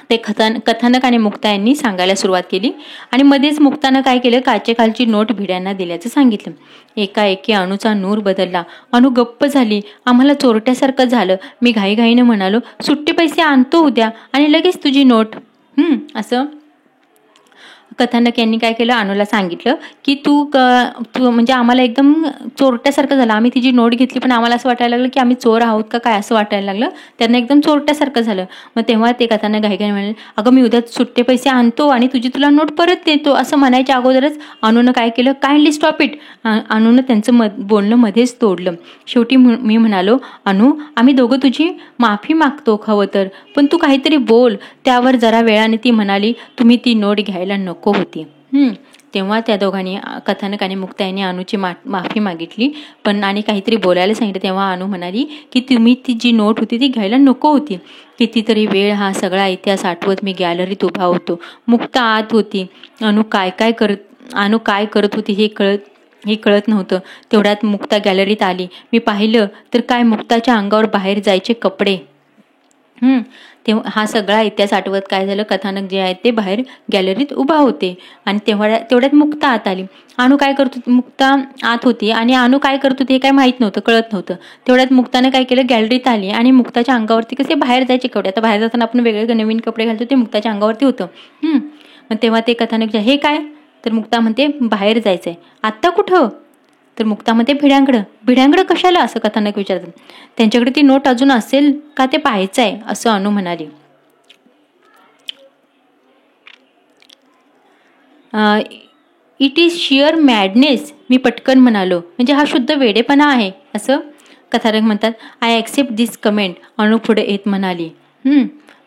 ते कथानक आणि मुक्ता यांनी सांगायला सुरुवात केली. आणि मध्येच मुक्तानं काय केलं, काचेखालची नोट भिड्यांना दिल्याचं सांगितलं. एकाएकी अनुचा नूर बदलला. अनु गप्प झाली. आम्हाला चोरट्यासारखं झालं. मी घाईघाईनं म्हणालो, सुट्टे पैसे आणतो उद्या आणि लगेच तुझी नोट. असं कथानक यांनी काय केलं, अनुला सांगितलं की तू म्हणजे आम्हाला एकदम चोरट्यासारखं झालं. आम्ही तिची नोट घेतली पण आम्हाला असं वाटायला लागलं की आम्ही चोर आहोत का काय, असं वाटायला लागलं. त्यांना एकदम चोरट्यासारखं झालं. मग तेव्हा ते कथानक घाईघाई म्हणाले, अगं मी उद्या सुट्टे पैसे आणतो आणि तुला नोट परत देतो. असं म्हणायच्या अगोदरच अनुनं काय केलं, काइंडली स्टॉप इट. अनुनं त्यांचं बोलणं मध्येच तोडलं. शेवटी मी म्हणालो, अनु आम्ही दोघं तुझी माफी मागतो हवं तर, पण तू काहीतरी बोल. त्यावर जरा वेळाने ती म्हणाली, तुम्ही ती नोट घ्यायला नको होती. तेव्हा त्या दोघांनी कथानक आणि मुक्ता यांनी अनुची माफी मागितली पण आणि काहीतरी बोलायला सांगितलं. तेव्हा अनु म्हणाली की तुम्ही ती जी नोट होती ती घ्यायला नको होती. कितीतरी वेळ हा सगळा इतिहास आठवत मी गॅलरीत उभा होतो. मुक्ता आत होती. अनु काय करत होती हे कळत नव्हतं. तेवढ्यात मुक्ता गॅलरीत आली. मी पाहिलं तर काय, मुक्ताच्या अंगावर बाहेर जायचे कपडे. तेव्हा हा सगळा इतिहास आठवत काय झालं, कथानक जे आहे ते बाहेर गॅलरीत उभा होते आणि तेवढ्यात मुक्ता आत आली. अनु काय करत होती, मुक्ता आत होती आणि अनु काय करत होती हे काय माहीत नव्हतं, कळत नव्हतं. तेवढ्यात मुक्तानं काय केलं, गॅलरीत आली आणि मुक्ताच्या अंगावरती कसे बाहेर जायचे कपडे, आता बाहेर जाताना आपण वेगळे नवीन कपडे घालतो ते मुक्ताच्या अंगावरती होतं. मग तेव्हा ते कथानक हे काय, तर मुक्ता म्हणते बाहेर जायचंय. आत्ता कुठं, तर मुक्ता म्हणते भिड्यांकडं कशाला, असं कथानक विचारतात. त्यांच्याकडे ती नोट अजून असेल का ते पाहायचं आहे, असं अनु म्हणाली. इट इज शिअर मॅडनेस, मी पटकन म्हणालो, म्हणजे हा शुद्ध वेडेपणा आहे असं कथानक म्हणतात. आय ॲक्सेप्ट दिस कमेंट, अनु पुढे येत म्हणाली.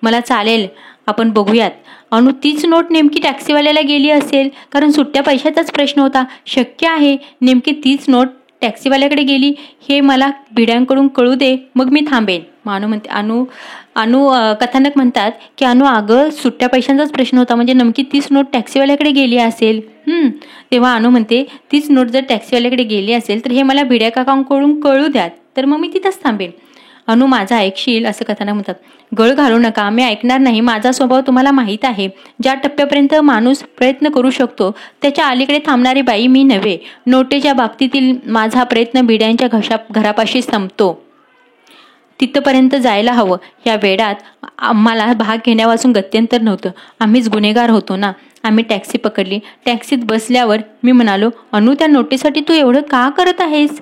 मला चालेल, आपण बघूयात. अनु तीच नोट नेमकी टॅक्सीवाल्याला गेली असेल, कारण सुट्ट्या पैशाचाच प्रश्न होता. शक्य आहे नेमकी तीच नोट टॅक्सीवाल्याकडे गेली हे मला भिड्यांकडून कळू दे, मग मी थांबेन. मग अनु म्हणते कथानक म्हणतात की अगं सुट्ट्या पैशांचाच प्रश्न होता, म्हणजे नेमकी तीच नोट टॅक्सीवाल्याकडे गेली असेल. तेव्हा अनु म्हणते तीच नोट जर टॅक्सीवाल्याकडे गेली असेल तर हे मला भिड्या काकांकडून कळू द्यात, तर मग मी तिथंच थांबेन. अनु माझा ऐकशील असं कथानक म्हणतात. गळ घालू नका, मी ऐकणार नाही. माझा स्वभाव तुम्हाला माहीत आहे. ज्या टप्प्यापर्यंत माणूस प्रयत्न करू शकतो त्याच्या अलीकडे थांबणारी बाई मी नव्हे. नोटेच्या बाबतीतील माझा प्रयत्न भिड्यांच्या घरापाशी संपतो, तिथपर्यंत जायला हवं. या वेळात आम्हाला भाग घेण्यापासून गत्यंतर नव्हतं. आम्हीच गुन्हेगार होतो ना. आम्ही टॅक्सी पकडली. टॅक्सीत बसल्यावर मी म्हणालो, अनु त्या नोटीसाठी तू एवढं का करत आहेस?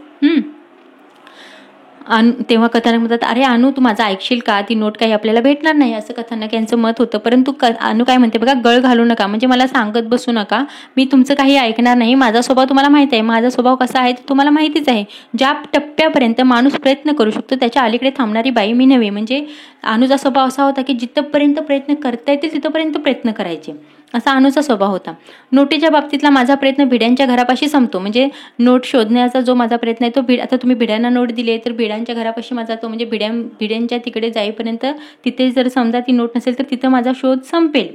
तेव्हा कथानक म्हणतात, अरे अनु तू माझं ऐकशील का? ती नोट काही आपल्याला भेटणार नाही असं कथानक यांचं मत होतं. परंतु अनु काय म्हणते बघा, गळ घालू नका म्हणजे मला सांगत बसू नका, मी तुमचं काही ऐकणार नाही. माझा स्वभाव तुम्हाला माहित आहे. माझा स्वभाव कसा आहे ते तुम्हाला माहितीच आहे. ज्या टप्प्यापर्यंत माणूस प्रयत्न करू शकतो त्याच्या अलीकडे थांबणारी बाई मी नव्हे. म्हणजे अनुचा स्वभाव असा होता की जिथपर्यंत प्रयत्न करता येतील तिथपर्यंत प्रयत्न करायचे, असा अनुचा स्वभाव होता. नोटीच्या बाबतीतला माझा प्रयत्न भिड्यांच्या घरापाशी संपतो. म्हणजे नोट शोधण्याचा जो माझा प्रयत्न आहे तो आता तुम्ही भिड्यांना नोट दिली तर भिड्यांच्या घरापाशी माझा तो म्हणजे भिड्यांच्या तिकडे जाईपर्यंत, तिथे जर समजा ती नोट नसेल तर तिथं माझा शोध संपेल.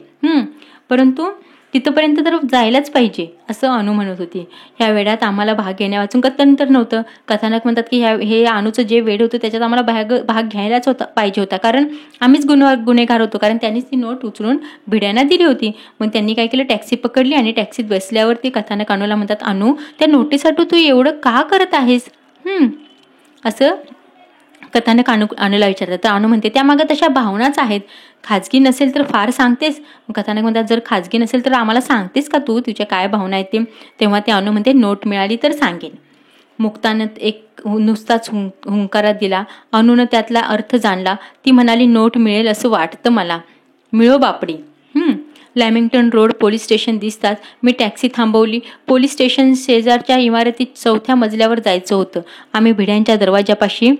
परंतु तिथपर्यंत तर जायलाच पाहिजे असं अनु म्हणत होती. ह्या वेळात आम्हाला भाग घेण्यावाचून गत्यंतर नव्हतं. कथानक म्हणतात की हे अनुचं जे वेळ होतं त्याच्यात आम्हाला भाग घ्यायलाच पाहिजे होता, कारण आम्हीच गुन्हेगार होतो. कारण त्यांनीच ती नोट उचलून भिड्यांना दिली होती. मग त्यांनी काय केलं, टॅक्सी पकडली आणि टॅक्सीत बसल्यावर ते कथानक अनुला म्हणतात, अनु त्या नोटीसाठी तू एवढं का करत आहेस? असं कथानक अनुला विचारतात. तर अनु म्हणते, त्यामागे तशा भावनाच आहेत. खाजगी नसेल तर फार सांगतेस. कथानक म्हणतात, जर खाजगी नसेल तर आम्हाला सांगतेस का तू तुझ्या काय भावना आहेत ते? तेव्हा ते अनु म्हणते, नोट मिळाली तर सांगेन. मुक्तानं एक नुसताच हुंकारा दिला. अनुनं त्यातला अर्थ जाणला. ती म्हणाली, नोट मिळेल असं वाटतं मला. मिळो बापडी. लॅमिंग्टन रोड पोलीस स्टेशन दिसतात मी टॅक्सी थांबवली. पोलीस स्टेशन शेजारच्या इमारतीत 4थ्या मजल्यावर जायचं होतं. आम्ही भिड्यांच्या दरवाजापाशी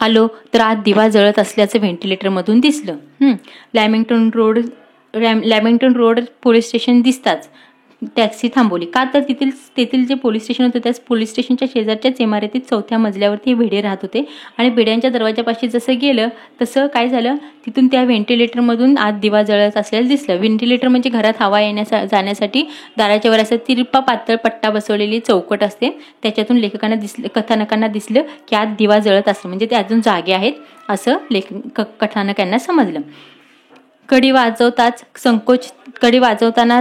आलो तर आत दिवा जळत असल्याचं व्हेंटिलेटरमधून दिसलं. लॅमिंग्टन रोड पोलीस स्टेशन दिसताच टॅक्सी थांबवली. का तर तेथील जे पोलीस स्टेशन होतं त्याच पोलीस स्टेशनच्या शेजारच्याच इमारतीत 4थ्या मजल्यावरती भिडे राहत होते. आणि भिड्यांच्या दरवाजापाशी जसं गेलं तसं काय झालं, तिथून त्या व्हेंटिलेटरमधून आत दिवा जळत असलेलं दिसलं. व्हेंटिलेटर म्हणजे घरात हवा जाण्यासाठी दाराच्या वर असं तिरपा पातळ पट्टा बसवलेली चौकट असते. त्याच्यातून कथानकांना दिसलं की आत दिवा जळत असतं, म्हणजे ते अजून जागे आहेत असं कथानकांना समजलं. कडी वाजवताना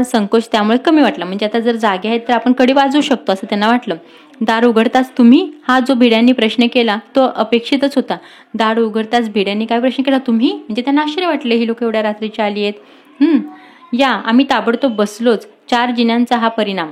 संकोच त्यामुळे कमी वाटला. म्हणजे आता जर जागे आहेत तर आपण कडी वाजवू शकतो असं त्यांना वाटलं. दार उघडताच तुम्ही, हा जो भिड्यांनी प्रश्न केला तो अपेक्षितच होता. दार उघडताच भिड्यांनी काय प्रश्न केला, तुम्ही? म्हणजे त्यांना आश्चर्य वाटले, ही लोक एवढ्या रात्रीची आली आहेत. या आम्ही ताबडतोब बसलोच. 4 जिन्यांचा हा परिणाम.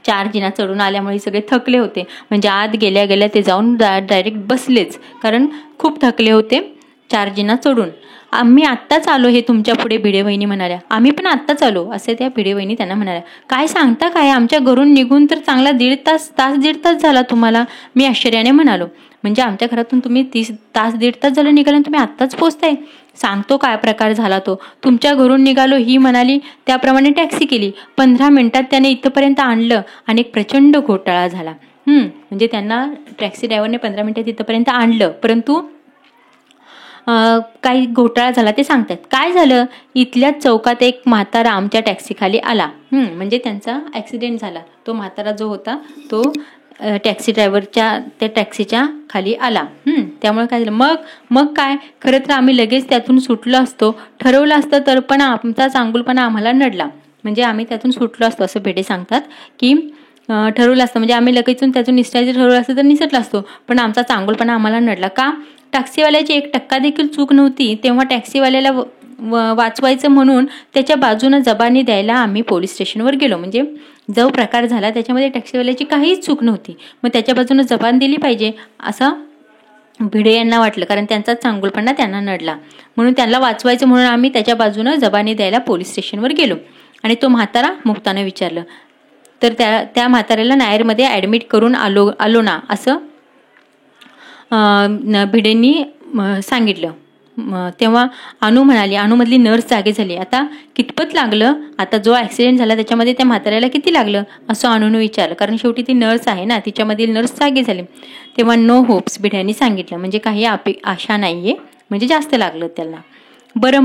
4 जिना चढून आल्यामुळे सगळे थकले होते. म्हणजे आत गेल्या गेल्या ते जाऊन डायरेक्ट बसलेच, कारण खूप थकले होते 4 जिना चढून. आम्ही आत्ताच आलो हे तुमच्या पुढे, भिडे वहिनी म्हणाल्या. आम्ही पण आत्ताच आलो असे त्या भिडे वहिनी त्यांना म्हणाल्या. काय सांगता काय, आमच्या घरून निघून तर चांगला दीड तास झाला तुम्हाला. मी आश्चर्याने म्हणालो. म्हणजे आमच्या घरातून तुम्ही 30 तास दीड तास झालं निघालं, तुम्ही आत्ताच पोहोचताय? सांगतो काय प्रकार झाला तो. तुमच्या घरून निघालो ही म्हणाली, त्याप्रमाणे टॅक्सी केली. 15 मिनिटात त्याने इथपर्यंत आणलं आणि एक प्रचंड घोटाळा झाला. म्हणजे त्यांना टॅक्सी ड्रायव्हरने 15 मिनिटात इथपर्यंत आणलं, परंतु काही घोटाळा झाला ते सांगतात. काय झालं, इथल्याच चौकात एक म्हातारा आमच्या टॅक्सीखाली आला. म्हणजे त्यांचा ॲक्सिडेंट झाला. तो म्हातारा जो होता तो टॅक्सी ड्रायव्हरच्या त्या टॅक्सीच्या खाली आला. त्यामुळे काय झालं, मग काय, खरं तर आम्ही लगेच त्यातून सुटलो असतो. ठरवलं असतं तर पण आमचा चांगुलपणा आम्हाला नडला. म्हणजे आम्ही त्यातून सुटलो असतो असं भेडे सांगतात की ठरवलं असतं, म्हणजे आम्ही लगेच त्यातून निसटायचं ठरवलं असतं तर निसटलं असतो, पण आमचा चांगुलपणा आम्हाला नडला. का? टॅक्सीवाल्याची 1% देखील चूक नव्हती. तेव्हा टॅक्सीवाल्याला वाचवायचं म्हणून त्याच्या बाजूनं जबानी द्यायला आम्ही पोलीस स्टेशनवर गेलो. म्हणजे जो प्रकार झाला त्याच्यामध्ये टॅक्सीवाल्याची काहीच चूक नव्हती, मग त्याच्या बाजूनं जबान दिली पाहिजे असं भिडे यांना वाटलं, कारण त्यांचाच चांगुलपणा त्यांना नडला. म्हणून त्यांना वाचवायचं म्हणून आम्ही त्याच्या बाजूनं जबानी द्यायला पोलीस स्टेशनवर गेलो. आणि तो म्हातारा मुक्तानं विचारलं तर त्या म्हाताऱ्याला नायरमध्ये ॲडमिट करून आलो ना असं भिडेंनी सांगितलं. तेव्हा अनु म्हणाली, अनुमधली नर्स जागे झाली. आता कितपत लागलं, आता जो ॲक्सिडेंट झाला त्याच्यामध्ये त्या म्हाताऱ्याला किती लागलं असं अनुनं विचारलं, कारण शेवटी ती नर्स आहे ना, तिच्यामधील नर्स जागे झाली. तेव्हा नो होप्स भिड्यांनी सांगितलं, म्हणजे काही आशा नाहीये, म्हणजे जास्त लागलं त्याला. बरं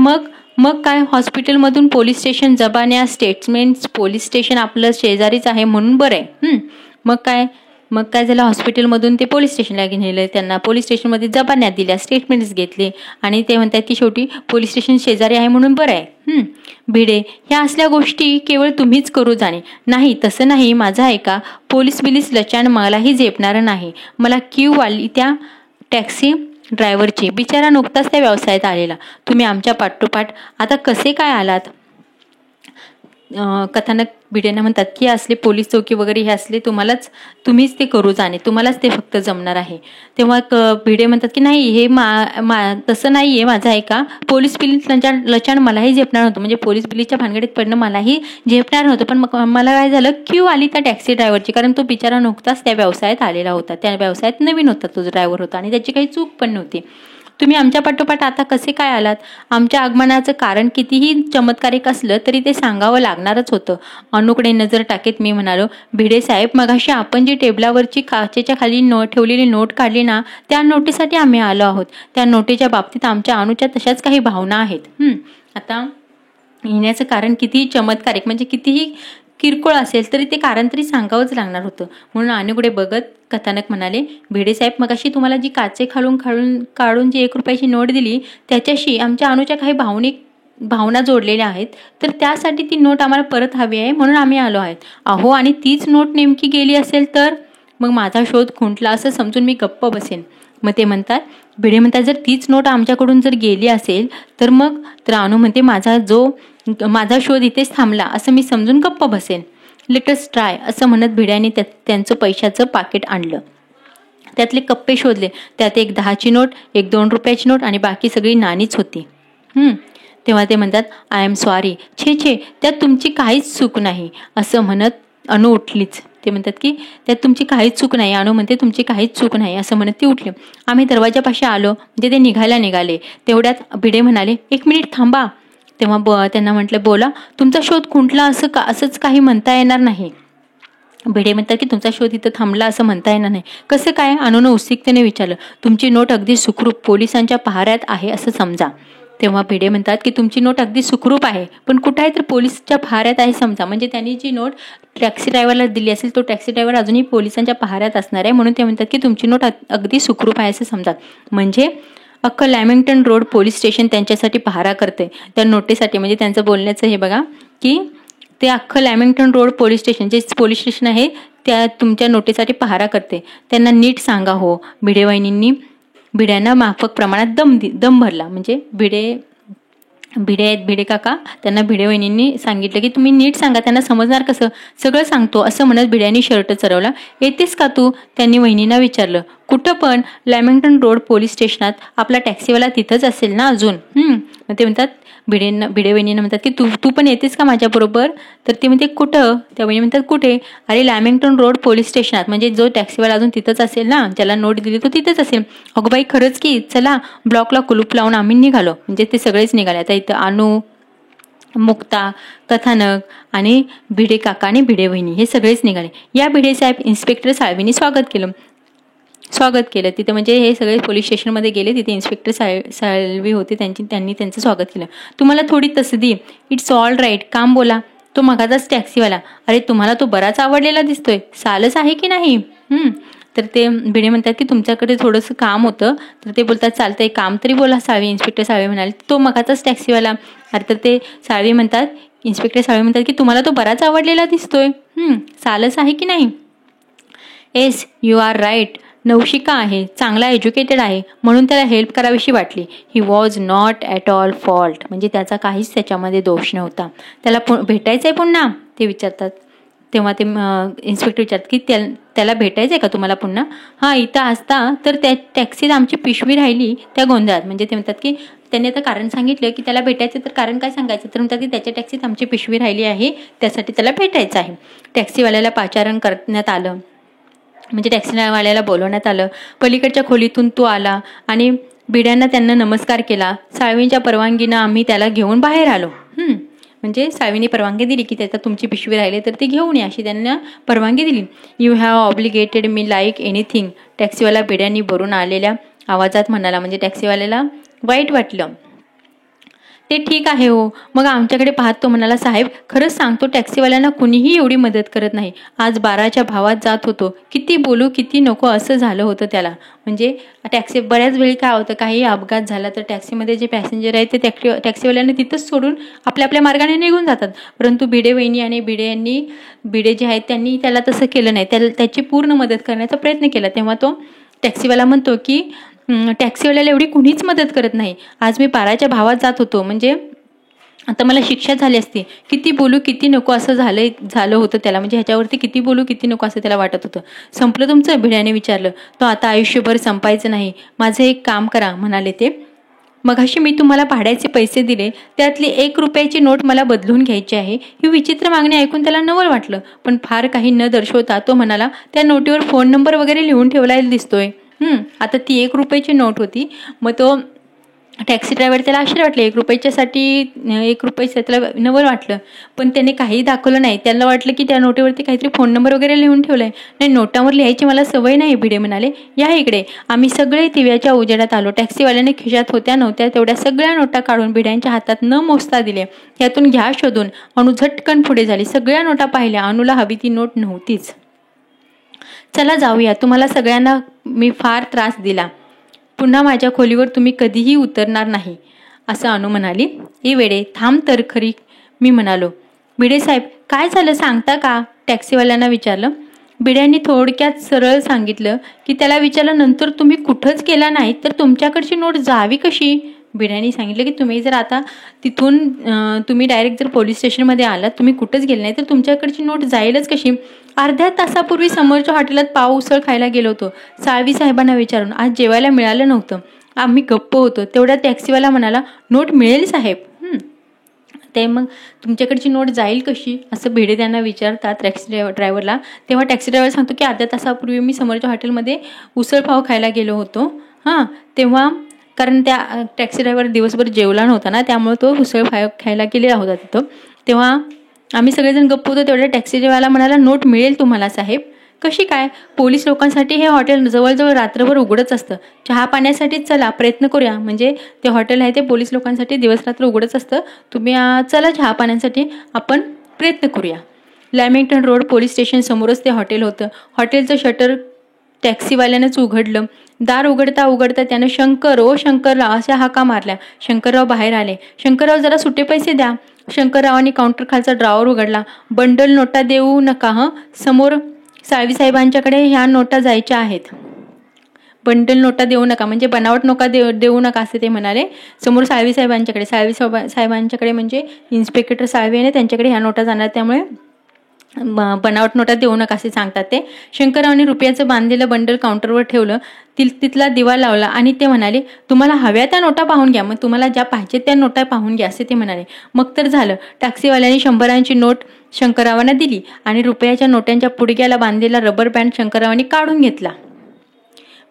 मग काय, हॉस्पिटलमधून पोलीस स्टेशन, जबान्या, स्टेटमेंट्स, पोलीस स्टेशन आपलं शेजारीच आहे म्हणून बरं आहे. मग काय, मग काय झालं, हॉस्पिटलमधून ते पोलीस स्टेशनला नेलं. त्यांना पोलीस स्टेशनमध्ये जबान्यात दिल्या, स्टेटमेंट्स घेतले आणि ते म्हणतात की शेवटी पोलीस स्टेशन शेजारी आहे म्हणून बरं आहे. भिडे, ह्या असल्या गोष्टी केवळ तुम्हीच करू जाणे. नाही, तसं नाही, माझा ऐका. पोलीस बिलीस लचाण मलाही झेपणारं नाही. मला क्यू आली त्या टॅक्सी ड्रायव्हरची. बिचारा नुकताच त्या व्यवसायात आलेला. तुम्ही आमच्या पाठोपाठ आता कसे काय आलात? कथानक भिडेंना म्हणतात की असले पोलीस चौकी वगैरे हे असले तुम्हीच ते करू जाणे, तुम्हालाच ते फक्त जमणार आहे. तेव्हा भिडे म्हणतात की नाही, हे तसं नाही आहे, माझं ऐका. पोलीस बिलीस लचाण मलाही झेपणार नव्हतं, म्हणजे पोलीस बिलीच्या भानगडीत पडणं मलाही झेपणार नव्हतं. पण मग मला काय झालं, क्यू आली त्या टॅक्सी ड्रायव्हरची, कारण तो बिचारा नुकताच त्या व्यवसायात आलेला होता. त्या व्यवसायात नवीन होता तो ड्रायव्हर होता आणि त्याची काही चूक पण नव्हती. तुम्ही आमच्या पाठोपाठ आता कसे काय आलात? आमच्या आगमनाचं कारण कितीही चमत्कारिक असलं तरी ते सांगावं लागणारच होतं. अनुकडे नजर टाकीत मी म्हणालो, भिडे साहेब, मगाशी आपण जी टेबलावरची काचेच्या खाली ठेवलेली नोट काढली ना, त्या नोटीसाठी आम्ही आलो आहोत. त्या नोटीच्या बाबतीत आमच्या अनुच्या तशाच काही भावना आहेत. आता येण्याचं कारण कितीही चमत्कारिक म्हणजे कितीही किरकोळ असेल तरी ते कारण तरी सांगावंच लागणार होतं. म्हणून अनुकडे बघत कथानक म्हणाले, भिडे साहेब, मगाशी तुम्हाला जी काचे काढून जी 1 रुपयाची नोट दिली त्याच्याशी आमच्या अनुच्या काही भावना जोडलेल्या आहेत, तर त्यासाठी ती नोट आम्हाला परत हवी आहे, म्हणून आम्ही आलो आहेत. अहो, आणि तीच नोट नेमकी गेली असेल तर मग माझा शोध खुंटला असं समजून मी गप्प बसेन. मग ते म्हणतात, भिडे म्हणतात, जर तीच नोट आमच्याकडून जर गेली असेल तर मग तर अनु म्हणते, माझा शोध इथेच थांबला असं मी समजून गप्प बसेन. लेटस ट्राय असं म्हणत भिड्याने त्यांचं पैशाचं पाकिट आणलं. त्यातले कप्पे शोधले. त्यात एक 10ची नोट, एक 2 रुपयाची नोट आणि बाकी सगळी नाणीच होती. तेव्हा ते म्हणतात, आय एम सॉरी. छे, त्यात तुमची काहीच चूक नाही असं म्हणत अनु उठलीच. ते म्हणतात की त्यात तुमची काहीच चूक नाही. अनु म्हणते, तुमची काहीच चूक नाही असं म्हणत ती उठली. आम्ही दरवाजापाशी आलो म्हणजे ते निघाले. तेवढ्यात भिडे म्हणाले, 1 मिनिट थांबा. तेव्हा त्यांना म्हटलं, बोला. तुमचा शोध खुंटला असंच काही म्हणता येणार नाही. भिडे म्हणतात की तुमचा शोध इथं थांबला असं म्हणता येणार नाही. कसं काय? अनुनं उत्सुकतेने विचारलं. तुमची नोट अगदी सुखरूप पोलिसांच्या पहाऱ्यात आहे असं समजा. तेव्हा भिडे म्हणतात की तुमची नोट अगदी सुखरूप आहे, पण कुठं आहे तर पोलिसच्या पहाऱ्यात आहे समजा. म्हणजे त्यांनी जी नोट टॅक्सी ड्रायव्हरला दिली असेल तो टॅक्सी ड्रायव्हर अजूनही पोलिसांच्या पहाऱ्यात असणार आहे, म्हणून ते म्हणतात की तुमची नोट अगदी सुखरूप आहे असं समजा. म्हणजे अख्खं लॅमिंग्टन रोड पोलीस स्टेशन त्यांच्यासाठी पहारा करते त्या नोटीसाठी. म्हणजे त्यांचं बोलण्याचं हे बघा की ते अख्खं लॅमिंग्टन रोड पोलीस स्टेशन जे पोलीस स्टेशन आहे त्या तुमच्या नोटीसाठी पहारा करते. त्यांना नीट सांगा हो. भिडे वहिनींनी भिड्यांना माफक प्रमाणात दम भरला. म्हणजे भिडे काका त्यांना भिडे वहिनींनी सांगितलं की तुम्ही नीट सांगा, त्यांना समजणार कसं, सगळं सांगतो असं म्हणत भिड्यांनी शर्ट चरवला. येतेस का तू? त्यांनी वहिनींना विचारलं. कुठं पण? Lamington road police स्टेशनात. आपला टॅक्सीवाला तिथंच असेल ना अजून. मग ते म्हणतात भिडे वहिनींना म्हणतात की तू पण येतेस का माझ्याबरोबर? तर ती म्हणते कुठं? त्या वहिनी म्हणतात कुठे? अरे लॅमिंग्टन रोड पोलीस स्टेशनात. म्हणजे जो टॅक्सीवाला अजून तिथंच असेल ना, ज्याला नोट दिली तो तिथंच असेल. अगं बाई, खरंच की? चला. ब्लॉकला कुलूप लावून आम्ही निघालो. म्हणजे ते सगळेच निघाले. आता इथं अनु, मुक्ता, कथानक आणि भिडे काका आणि भिडे वहिनी हे सगळेच निघाले. या भिडे साहेब इन्स्पेक्टर साळवींनी स्वागत केलं तिथे. म्हणजे हे सगळे पोलीस स्टेशनमध्ये गेले. तिथे इन्स्पेक्टर साळवी होते, त्यांनी त्यांचं स्वागत केलं. तुम्हाला थोडी तसदी. It's all right. काम बोला. तो मगाचाच टॅक्सीवाला. अरे तुम्हाला तो बराच आवडलेला दिसतोय. सालच आहे की नाही? तर ते भिडे म्हणतात की तुमच्याकडे थोडंसं काम होतं. तर ते बोलतात चालतंय, काम तरी बोला. इन्स्पेक्टर साळवी म्हणाले, तो मगाचाच टॅक्सीवाला. अरे तर ते इन्स्पेक्टर साळवी म्हणतात की तुम्हाला तो बराच आवडलेला दिसतोय. सालच आहे की नाही? Yes, you are right. नवशिका आहे, चांगला एज्युकेटेड आहे, म्हणून त्याला हेल्प करावीशी वाटली. He was not at all fault. म्हणजे त्याचा काहीच त्याच्यामध्ये दोष नव्हता. त्याला भेटायचं आहे पुन्हा? ते विचारतात. तेव्हा ते इन्स्पेक्टर विचारतात की त्याला भेटायचं आहे का तुम्हाला पुन्हा? हां, इथं असता तर त्या टॅक्सीत आमची पिशवी राहिली त्या गोंधळात. म्हणजे ते म्हणतात की त्यांनी आता कारण सांगितलं की त्याला भेटायचं, तर कारण काय सांगायचं? तर म्हणतात की त्याच्या टॅक्सीत आमची पिशवी राहिली आहे, त्यासाठी त्याला भेटायचं आहे. टॅक्सीवाल्याला पाचारण करण्यात आलं. म्हणजे टॅक्सीवाल्याला बोलवण्यात आलं. पलीकडच्या खोलीतून तो आला आणि भिड्यांना त्यांना नमस्कार केला. साळवींच्या परवानगीनं आम्ही त्याला घेऊन बाहेर आलो. म्हणजे साळवींनी परवानगी दिली की त्याचा तुमची पिशवी राहिली तर ती घेऊन या अशी त्यांना परवानगी दिली. You have obligated me like anything. टॅक्सीवाला भिड्यांनी भरून आलेल्या आवाजात म्हणाला. म्हणजे टॅक्सीवाल्याला वाईट वाटलं. ते ठीक आहे हो. मग आमच्याकडे पाहत तो म्हणाला, साहेब खरंच सांगतो टॅक्सीवाल्यांना कुणीही एवढी मदत करत नाही. आज 12च्या भावात जात होतो, किती बोलू किती नको असं झालं होतं त्याला. म्हणजे टॅक्सी बऱ्याच वेळी काय होतं, काही अपघात झाला तर टॅक्सीमध्ये जे पॅसेंजर आहेत ते टॅक्सीवाल्यांना तिथंच सोडून आपल्या आपल्या मार्गाने निघून जातात. परंतु भिडे वहिनी आणि भिडे जे आहेत त्यांनी त्याला तसं केलं नाही. त्याची पूर्ण मदत करण्याचा प्रयत्न केला. तेव्हा तो टॅक्सीवाला म्हणतो की टॅक्सीवाल्याला एवढी कुणीच मदत करत नाही. आज मी 12च्या भावात जात होतो, म्हणजे आता मला शिक्षा झाली असती. किती बोलू किती नको असं झालं होतं त्याला. म्हणजे ह्याच्यावरती किती बोलू किती नको असं त्याला वाटत होतं. संपलं तुमचं? भिड्याने विचारलं. तो आता आयुष्यभर संपायचं नाही. माझं एक काम करा म्हणाले ते. मगाशी मी तुम्हाला भाड्याचे पैसे दिले, त्यातली 1 रुपयाची नोट मला बदलून घ्यायची आहे. ही विचित्र मागणी ऐकून त्याला नवल वाटलं, पण फार काही न दर्शवता तो म्हणाला, त्या नोटीवर फोन नंबर वगैरे लिहून ठेवला दिसतोय. आता ती 1 रुपयाची नोट होती. मग तो टॅक्सी ड्रायव्हर त्याला आश्चर्य वाटलं. 1 रुपयाचं त्याला नवल वाटलं, पण त्याने काही दाखवलं नाही. त्याला वाटलं की त्या नोटीवरती काहीतरी फोन नंबर वगैरे लिहून ठेवलाय. नाही, नोटावर लिहायची मला सवय नाही. भिडे म्हणाले, या इकडे. आम्ही सगळे दिव्याच्या उजेडात आलो. टॅक्सीवाल्याने खिशात होत्या नव्हत्या तेवढ्या सगळ्या नोटा काढून भिड्यांच्या हातात न मोजता दिले. यातून घ्या शोधून. अनु झटकन पुढे झाली. सगळ्या नोटा पाहिल्या. अनुला हवी ती नोट नव्हतीच. चला जाऊया, तुम्हाला सगळ्यांना मी फार त्रास दिला. पुन्हा माझ्या खोलीवर तुम्ही कधीही उतरणार नाही, असं अनु म्हणाली. ए वेडे, थांब तर खरी, मी म्हणालो. भिडे साहेब, काय झालं सांगता का? टॅक्सीवाल्यांना विचारलं. भिड्यांनी थोडक्यात सरळ सांगितलं की त्याला विचारलं, नंतर तुम्ही कुठंच केला नाही तर तुमच्याकडची नोट जावी कशी? भिड्यांनी सांगितलं की तुम्ही जर आता तिथून तुम्ही डायरेक्ट जर पोलीस स्टेशनमध्ये आलात, तुम्ही कुठंच गेले नाही तर तुमच्याकडची नोट जाईलच कशी? अर्ध्या तासापूर्वी समोरच्या हॉटेलात पाव उसळ खायला गेलो होतो. साळवी साहेबांना विचारून आज जेवायला मिळालं नव्हतं. आम्ही गप्प होतो. तेवढ्या टॅक्सीवाला म्हणाला, नोट मिळेल साहेब. ते मग तुमच्याकडची नोट जाईल कशी असं भिडे त्यांना विचारतात टॅक्सी ड्रायव्हरला. तेव्हा टॅक्सी ड्रायव्हर सांगतो की अर्ध्या तासापूर्वी मी समोरच्या हॉटेलमध्ये उसळ पाव खायला गेलो होतो. तेव्हा कारण त्या टॅक्सी ड्रायव्हर दिवसभर जेवला नव्हता ना, त्यामुळे तो उसळ खायला गेलेला होता तिथं. तेव्हा आम्ही सगळेजण गप्प होतो. तेवढ्या टॅक्सी ड्रायव्हरला म्हणाला, नोट मिळेल तुम्हाला साहेब. कशी काय? पोलीस लोकांसाठी हे हॉटेल जवळजवळ रात्रभर उघडच असतं. चहा पाण्यासाठीच चला, प्रयत्न करूया. म्हणजे ते हॉटेल आहे ते पोलीस लोकांसाठी दिवस रात्र उघडच असतं. तुम्ही चला चहा पाण्यासाठी आपण प्रयत्न करूया. लॅमिंग्टन रोड पोलीस स्टेशन समोरच ते हॉटेल होतं. हॉटेलचं शटर टॅक्सीवाल्यानंच उघडलं. दार उघडता उघडता त्यानं शंकर, ओ शंकरराव अशा हाका मारल्या. शंकरराव बाहेर आले. शंकरराव जरा सुटे पैसे द्या. शंकररावांनी काउंटर खालचा ड्रॉवर उघडला. बंडल नोटा देऊ नका समोर साळवी साहेबांच्याकडे ह्या नोटा जायच्या आहेत. बंडल नोटा देऊ नका म्हणजे बनावट नोटा देऊ नका असे ते म्हणाले. समोर साळवी साहेबांच्याकडे म्हणजे इन्स्पेक्टर साळवी आहे त्यांच्याकडे ह्या नोटा जाणार, त्यामुळे बनावट नोटा देऊ नका असे सांगतात ते. शंकररावांनी रुपयाचं बांधलेलं बंडल काउंटरवर ठेवलं. तिथला दिवा लावला आणि ते म्हणाले, तुम्हाला हव्या त्या नोटा पाहून घ्या. मग तुम्हाला ज्या पाहिजेत त्या नोटा पाहून घ्या असे ते म्हणाले. मग तर झालं. टॅक्सीवाल्याने 100ची नोट शंकररावांना दिली आणि रुपयाच्या नोटांच्या पुडग्याला बांधलेला रबर बँड शंकररावांनी काढून घेतला.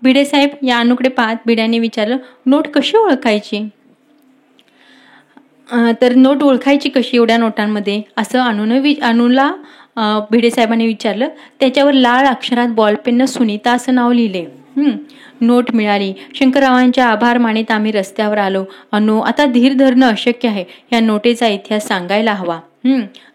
भिडे साहेब या अनुकडे पाहत भिड्याने विचारलं, नोट कशी ओळखायची? तर नोट ओळखायची कशी एवढ्या नोटांमध्ये असं अनुला भिडे साहेबांनी विचारलं. त्याच्यावर लाल अक्षरात बॉलपेननं सुनीता असं नाव लिहिले. नोट मिळाली. शंकररावांच्या आभार मानित आम्ही रस्त्यावर आलो. अनु, आता धीर धरणं अशक्य आहे. ह्या नोटेचा इतिहास सांगायला हवा.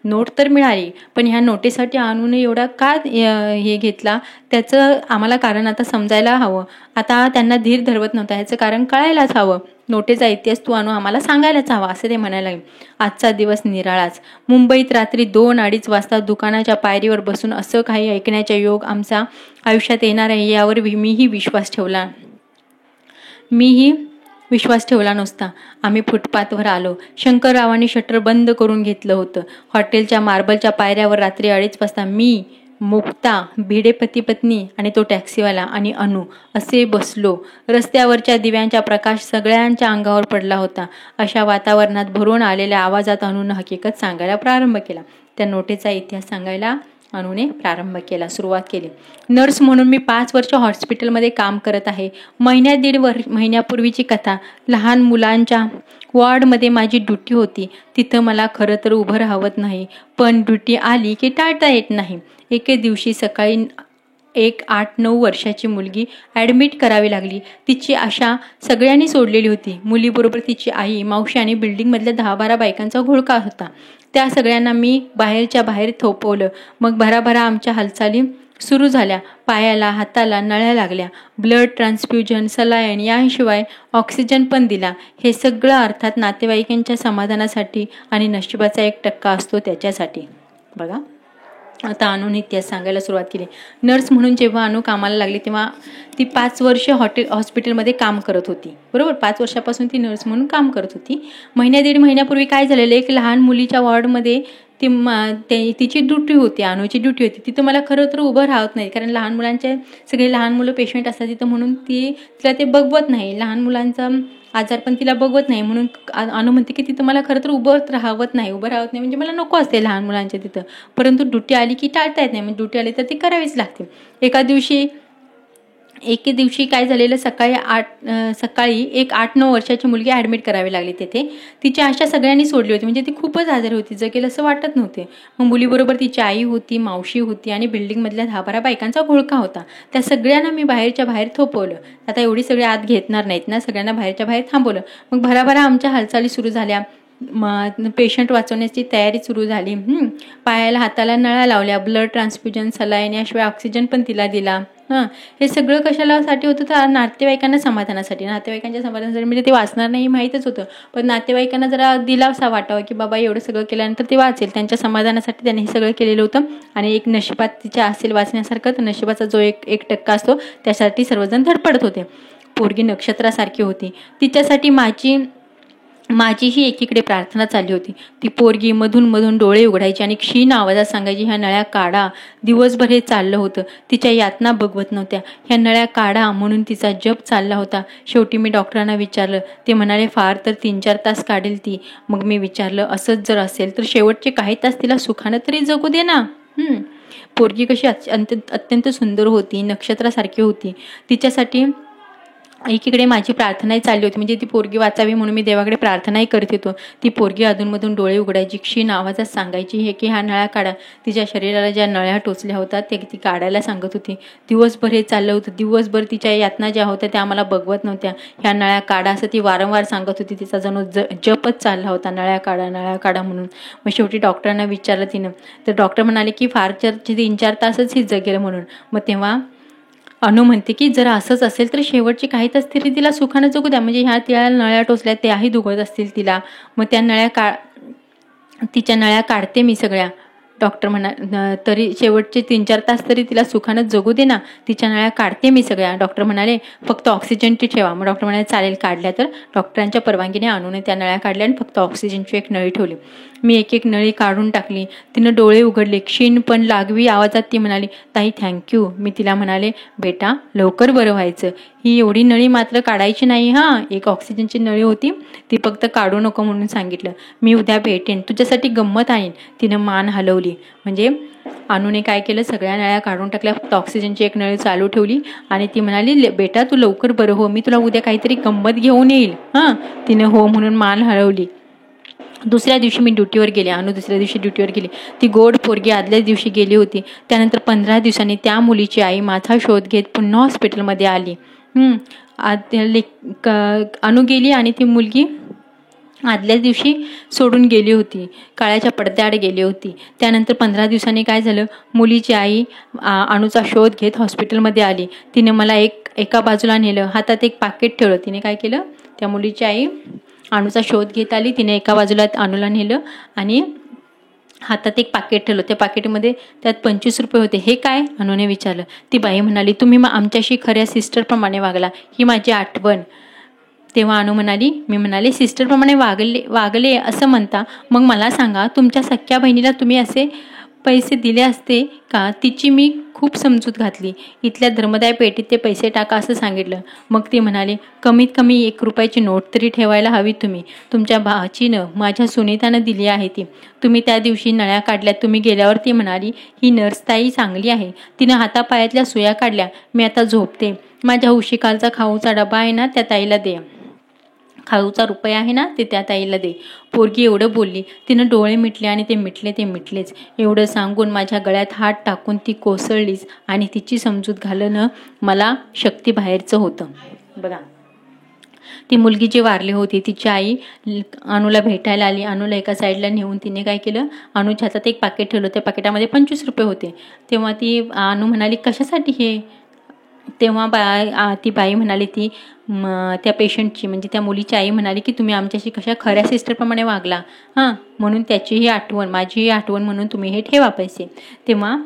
नोट तर मिळाली, पण ह्या नोटेसाठी अनुने एवढा का हे घेतला त्याचं आम्हाला कारण आता समजायला हवं. आता त्यांना धीर धरवत नव्हता, ह्याचं कारण कळायलाच हवं. नोटेचा इतिहास तू अनु आम्हाला सांगायलाच हवा असं ते म्हणायला लागले. आजचा दिवस निराळाच. मुंबईत रात्री 2-2:30 वाजता दुकानाच्या पायरीवर बसून असं काही ऐकण्याचा योग आमच्या आयुष्यात येणार आहे यावर मीही विश्वास ठेवला नसता. आम्ही फुटपाथवर आलो. शंकररावांनी शटर बंद करून घेतलं होतं. हॉटेलच्या मार्बलच्या पायऱ्यावर रात्री 2:30 वाजता मी, मुक्ता, भिडे पती पत्नी आणि तो टॅक्सीवाला आणि अनु असे बसलो. रस्त्यावरच्या दिव्यांचा प्रकाश सगळ्यांच्या अंगावर पडला होता. अशा वातावरणात भरून आलेल्या आवाजात अनुनं हकीकत सांगायला प्रारंभ केला. त्या नोटेचा इतिहास सांगायला अनुने सुरुवात केली. नर्स म्हणून मी 5 वर्ष हॉस्पिटलमध्ये काम करत आहे. 1.5 महिन्यापूर्वीची कथा. लहान मुलांच्या वॉर्डमध्ये माझी ड्युटी होती. तिथं मला खरं तर उभं राहवत नाही, पण ड्युटी आली की टाळता येत नाही. एके दिवशी सकाळी एक 8-9 वर्षाची मुलगी ॲडमिट करावी लागली. तिची आशा सगळ्यांनी सोडलेली होती. मुलीबरोबर तिची आई, मावशी आणि बिल्डिंगमधल्या 10-12 बायकांचा घोळका होता. त्या सगळ्यांना मी बाहेरच्या बाहेर थोपवलं. मग भराभरा आमच्या हालचाली सुरू झाल्या. पायाला, हाताला नळ्या लागल्या. ब्लड ट्रान्सफ्युजन, सलाईन, याशिवाय ऑक्सिजन पण दिला. हे सगळं अर्थात नातेवाईकांच्या समाधानासाठी आणि नशिबाचा 1% असतो त्याच्यासाठी. बघा, आता अनुने इतिहास सांगायला सुरुवात केली. नर्स म्हणून जेव्हा अनु कामाला लागली तेव्हा ती 5 वर्ष हॉस्पिटलमध्ये काम करत होती. बरोबर, 5 वर्षापासून ती नर्स म्हणून काम करत होती. 1-1.5 महिन्यापूर्वी काय झालेलं, एक लहान मुलीच्या वॉर्डमध्ये तिची ड्युटी होती, अनुची ड्युटी होती. तिथं मला खरं तर उभं राहत नाही, कारण लहान मुलांचे सगळे लहान मुलं पेशंट असतात तिथं, म्हणून तिला ते बघवत नाही. लहान मुलांचा आजार पण तिला बघवत नाही, म्हणून अनु म्हणते की तिथं मला खरं तर उभं राहत नाही म्हणजे मला नको असते लहान मुलांच्या तिथं. परंतु ड्युटी आली की टाळता येत नाही, म्हणजे ड्युटी आली तर ती करावीच लागते. एके दिवशी काय झालेलं, सकाळी एक 8-9 वर्षाची मुलगी ॲडमिट करावी लागली तिथे. तिची आशा सगळ्यांनी सोडली होती, म्हणजे ती खूपच आजारी होती, जगेल असं वाटत नव्हते. मग मुलीबरोबर तिची आई होती, मावशी होती आणि बिल्डिंगमधल्या 10-12 बायकांचा घोळका होता. त्या सगळ्यांना मी बाहेरच्या बाहेर थोपवलं. आता एवढी सगळी आत घेतणार नाहीत ना, सगळ्यांना बाहेरच्या बाहेर थांबवलं. मग भराभरा आमच्या हालचाली सुरू झाल्या. पेशंट वाचवण्याची तयारी सुरू झाली. पायाला, हाताला नळ्या लावल्या. ब्लड ट्रान्सफ्युजन, सलाईन, याशिवाय ऑक्सिजन पण तिला दिला. हे सगळं कशासाठी होतं, तर नातेवाईकांच्या समाधानासाठी म्हणजे ते वाचणार नाही माहीतच होतं, पण नातेवाईकांना जरा दिलासा वाटावा की बाबा एवढं सगळं केल्यानंतर ते वाचेल, त्यांच्या समाधानासाठी त्यांनी हे सगळं केलेलं होतं. आणि एक नशिबात तिच्या असेल वाचण्यासारखं, तर नशिबाचा जो 1% असतो त्यासाठी सर्वजण धडपडत होते. पोरगी नक्षत्रासारखी होती. तिच्यासाठी माझीही एकीकडे प्रार्थना चालली होती. ती पोरगी मधून डोळे उघडायची आणि क्षीण आवाजात सांगायची, ह्या नळ्या काढा. दिवसभर हे चाललं होतं. तिच्या यातना बघवत नव्हत्या. ह्या नळ्या काढा म्हणून तिचा जप चालला होता. शेवटी मी डॉक्टरांना विचारलं. ते म्हणाले फार तर 3-4 तास काढेल ती. मग मी विचारलं, असंच जर असेल तर शेवटचे काही तास तिला सुखानं तरी जगू दे ना. पोरगी कशी अत्यंत सुंदर होती, नक्षत्रासारखी होती. तिच्यासाठी एकीकडे माझी प्रार्थनाही चालली होती, म्हणजे ती पोरगी वाचावी म्हणून मी देवाकडे प्रार्थनाही करत होतो. ती पोरगी अधूनमधून डोळे उघडायची, क्षीण आवाजात सांगायची हे की ह्या नळ्या काढा. तिच्या शरीराला ज्या नळ्या टोचल्या होत्या ते ती काढायला सांगत होती. दिवसभर हे चाललं होतं. दिवसभर तिच्या यातना ज्या होत्या त्या आम्हाला बघवत नव्हत्या. ह्या नळ्या काढा असं ती वारंवार सांगत होती. तिचा जणू जपच चालला होता, नळ्या काढा म्हणून. मग शेवटी डॉक्टरांना विचारलं तिनं, तर डॉक्टर म्हणाले की फार 3-4 तासच ही जगेल म्हणून. मग तेव्हा अनु म्हणते की जर असंच असेल तर शेवटची काही तास तरी तिला सुखानं जगू द्या, म्हणजे ह्या तिला नळ्या टोचल्या त्याही दुखत असतील तिला. मग त्या तिच्या नळ्या काढते मी सगळ्या. डॉक्टर तरी शेवटचे 3-4 तास तरी तिला सुखानं जगू दे ना, तिच्या नळ्या काढते मी सगळ्या. डॉक्टर म्हणाले फक्त ऑक्सिजनची ठेवा. मग डॉक्टर म्हणाले चालेल, काढल्या तर. डॉक्टरांच्या परवानगीने अनुने त्या नळ्या काढल्या आणि फक्त ऑक्सिजनची एक नळी ठेवली. मी एक नळी काढून टाकली. तिनं डोळे उघडले. क्षीण पण लागवी आवाजात ती म्हणाली, ताई थँक्यू. मी तिला म्हणाले, बेटा लवकर बरं व्हायचं. ही एवढी नळी मात्र काढायची नाही हां. एक ऑक्सिजनची नळी होती, ती फक्त काढू नको म्हणून सांगितलं. मी उद्या भेटेन, तुझ्यासाठी गंमत आणीन. तिनं मान हलवली. म्हणजे अनुने काय केलं, सगळ्या नळ्या काढून टाकल्या, फक्त ऑक्सिजनची एक नळी चालू ठेवली. आणि ती म्हणाली, बेटा तू लवकर बरं हो, मी तुला उद्या काहीतरी गंमत घेऊन येईल हां. तिनं हो म्हणून मान हलवली. दुसऱ्या दिवशी मी ड्युटीवर गेले. अनु दुसऱ्या दिवशी ड्युटीवर गेली. ती गोड पोरगी आदल्याच दिवशी गेली होती. त्यानंतर 15 दिवसांनी त्या मुलीची आई माझा शोध घेत पुन्हा हॉस्पिटलमध्ये आली. अनु गेली आणि ती मुलगी आदल्याच दिवशी सोडून गेली होती, काळ्याच्या पडद्याआड गेली होती. त्यानंतर 15 दिवसांनी काय झालं, मुलीची आई अणूचा शोध घेत हॉस्पिटलमध्ये आली. तिने मला एका बाजूला नेलं, हातात एक पाकिट ठेवलं. तिने काय केलं, त्या मुलीची आई अणूचा शोध घेत आली. तिने एका बाजूला अणूला नेलं आणि हातात एक पाकिट ठेवलं. त्या पाकिटमध्ये त्यात 25 रुपये होते. हे काय, अनुने विचारलं. ती बाई म्हणाली, तुम्ही आमच्याशी खऱ्या सिस्टरप्रमाणे वागला, ही माझी आठवण. तेव्हा अनु म्हणाली, मी म्हणाले सिस्टरप्रमाणे वागले असं म्हणता, मग मला सांगा तुमच्या सख्या बहिणीला तुम्ही असे पैसे दिले असते का? तिची मी खूप समजूत घातली. इथल्या धर्मदाय पेटीत ते पैसे टाका असं सांगितलं. मग ती म्हणाली, कमीत कमी 1 रुपयाची नोट तरी ठेवायला हवी तुम्ही. तुमच्या भाचीनं, माझ्या सुनीतानं दिली आहे ती. तुम्ही त्या दिवशी नळ्या काढल्या, तुम्ही गेल्यावर ती म्हणाली, ही नर्स ताई चांगली आहे, तिनं हातापायातल्या सुया काढल्या, मी आता झोपते. माझ्या उशिकालचा खाऊचा डबा आहे ना, त्या ताईला दे. खाऊचा रुपया आहे ना ते त्या ताईला दे. पोरगी एवढं बोलली. तिनं डोळे मिटले आणि ते मिटलेच. एवढं सांगून माझ्या गळ्यात हात टाकून ती कोसळलीच आणि तिची समजूत घालणं मला शक्ती बाहेरचं होतं. बघा, ती मुलगी जी वारली होती तिची आई अनुला भेटायला आली. अनुला एका साईडला नेऊन तिने काय केलं, अनुच्या हातात एक पाकिट ठेवलं. त्या पाकिटामध्ये 25 रुपये होते. तेव्हा ती अनु म्हणाली, कशासाठी हे? तेव्हा ती बाई म्हणाली, त्या पेशंटची म्हणजे त्या मुलीची आई म्हणाली की तुम्ही आमच्याशी कशा खऱ्या सिस्टरप्रमाणे वागला, म्हणून त्याचीही आठवण, माझीही आठवण म्हणून तुम्ही हे ठेवा पैसे. तेव्हा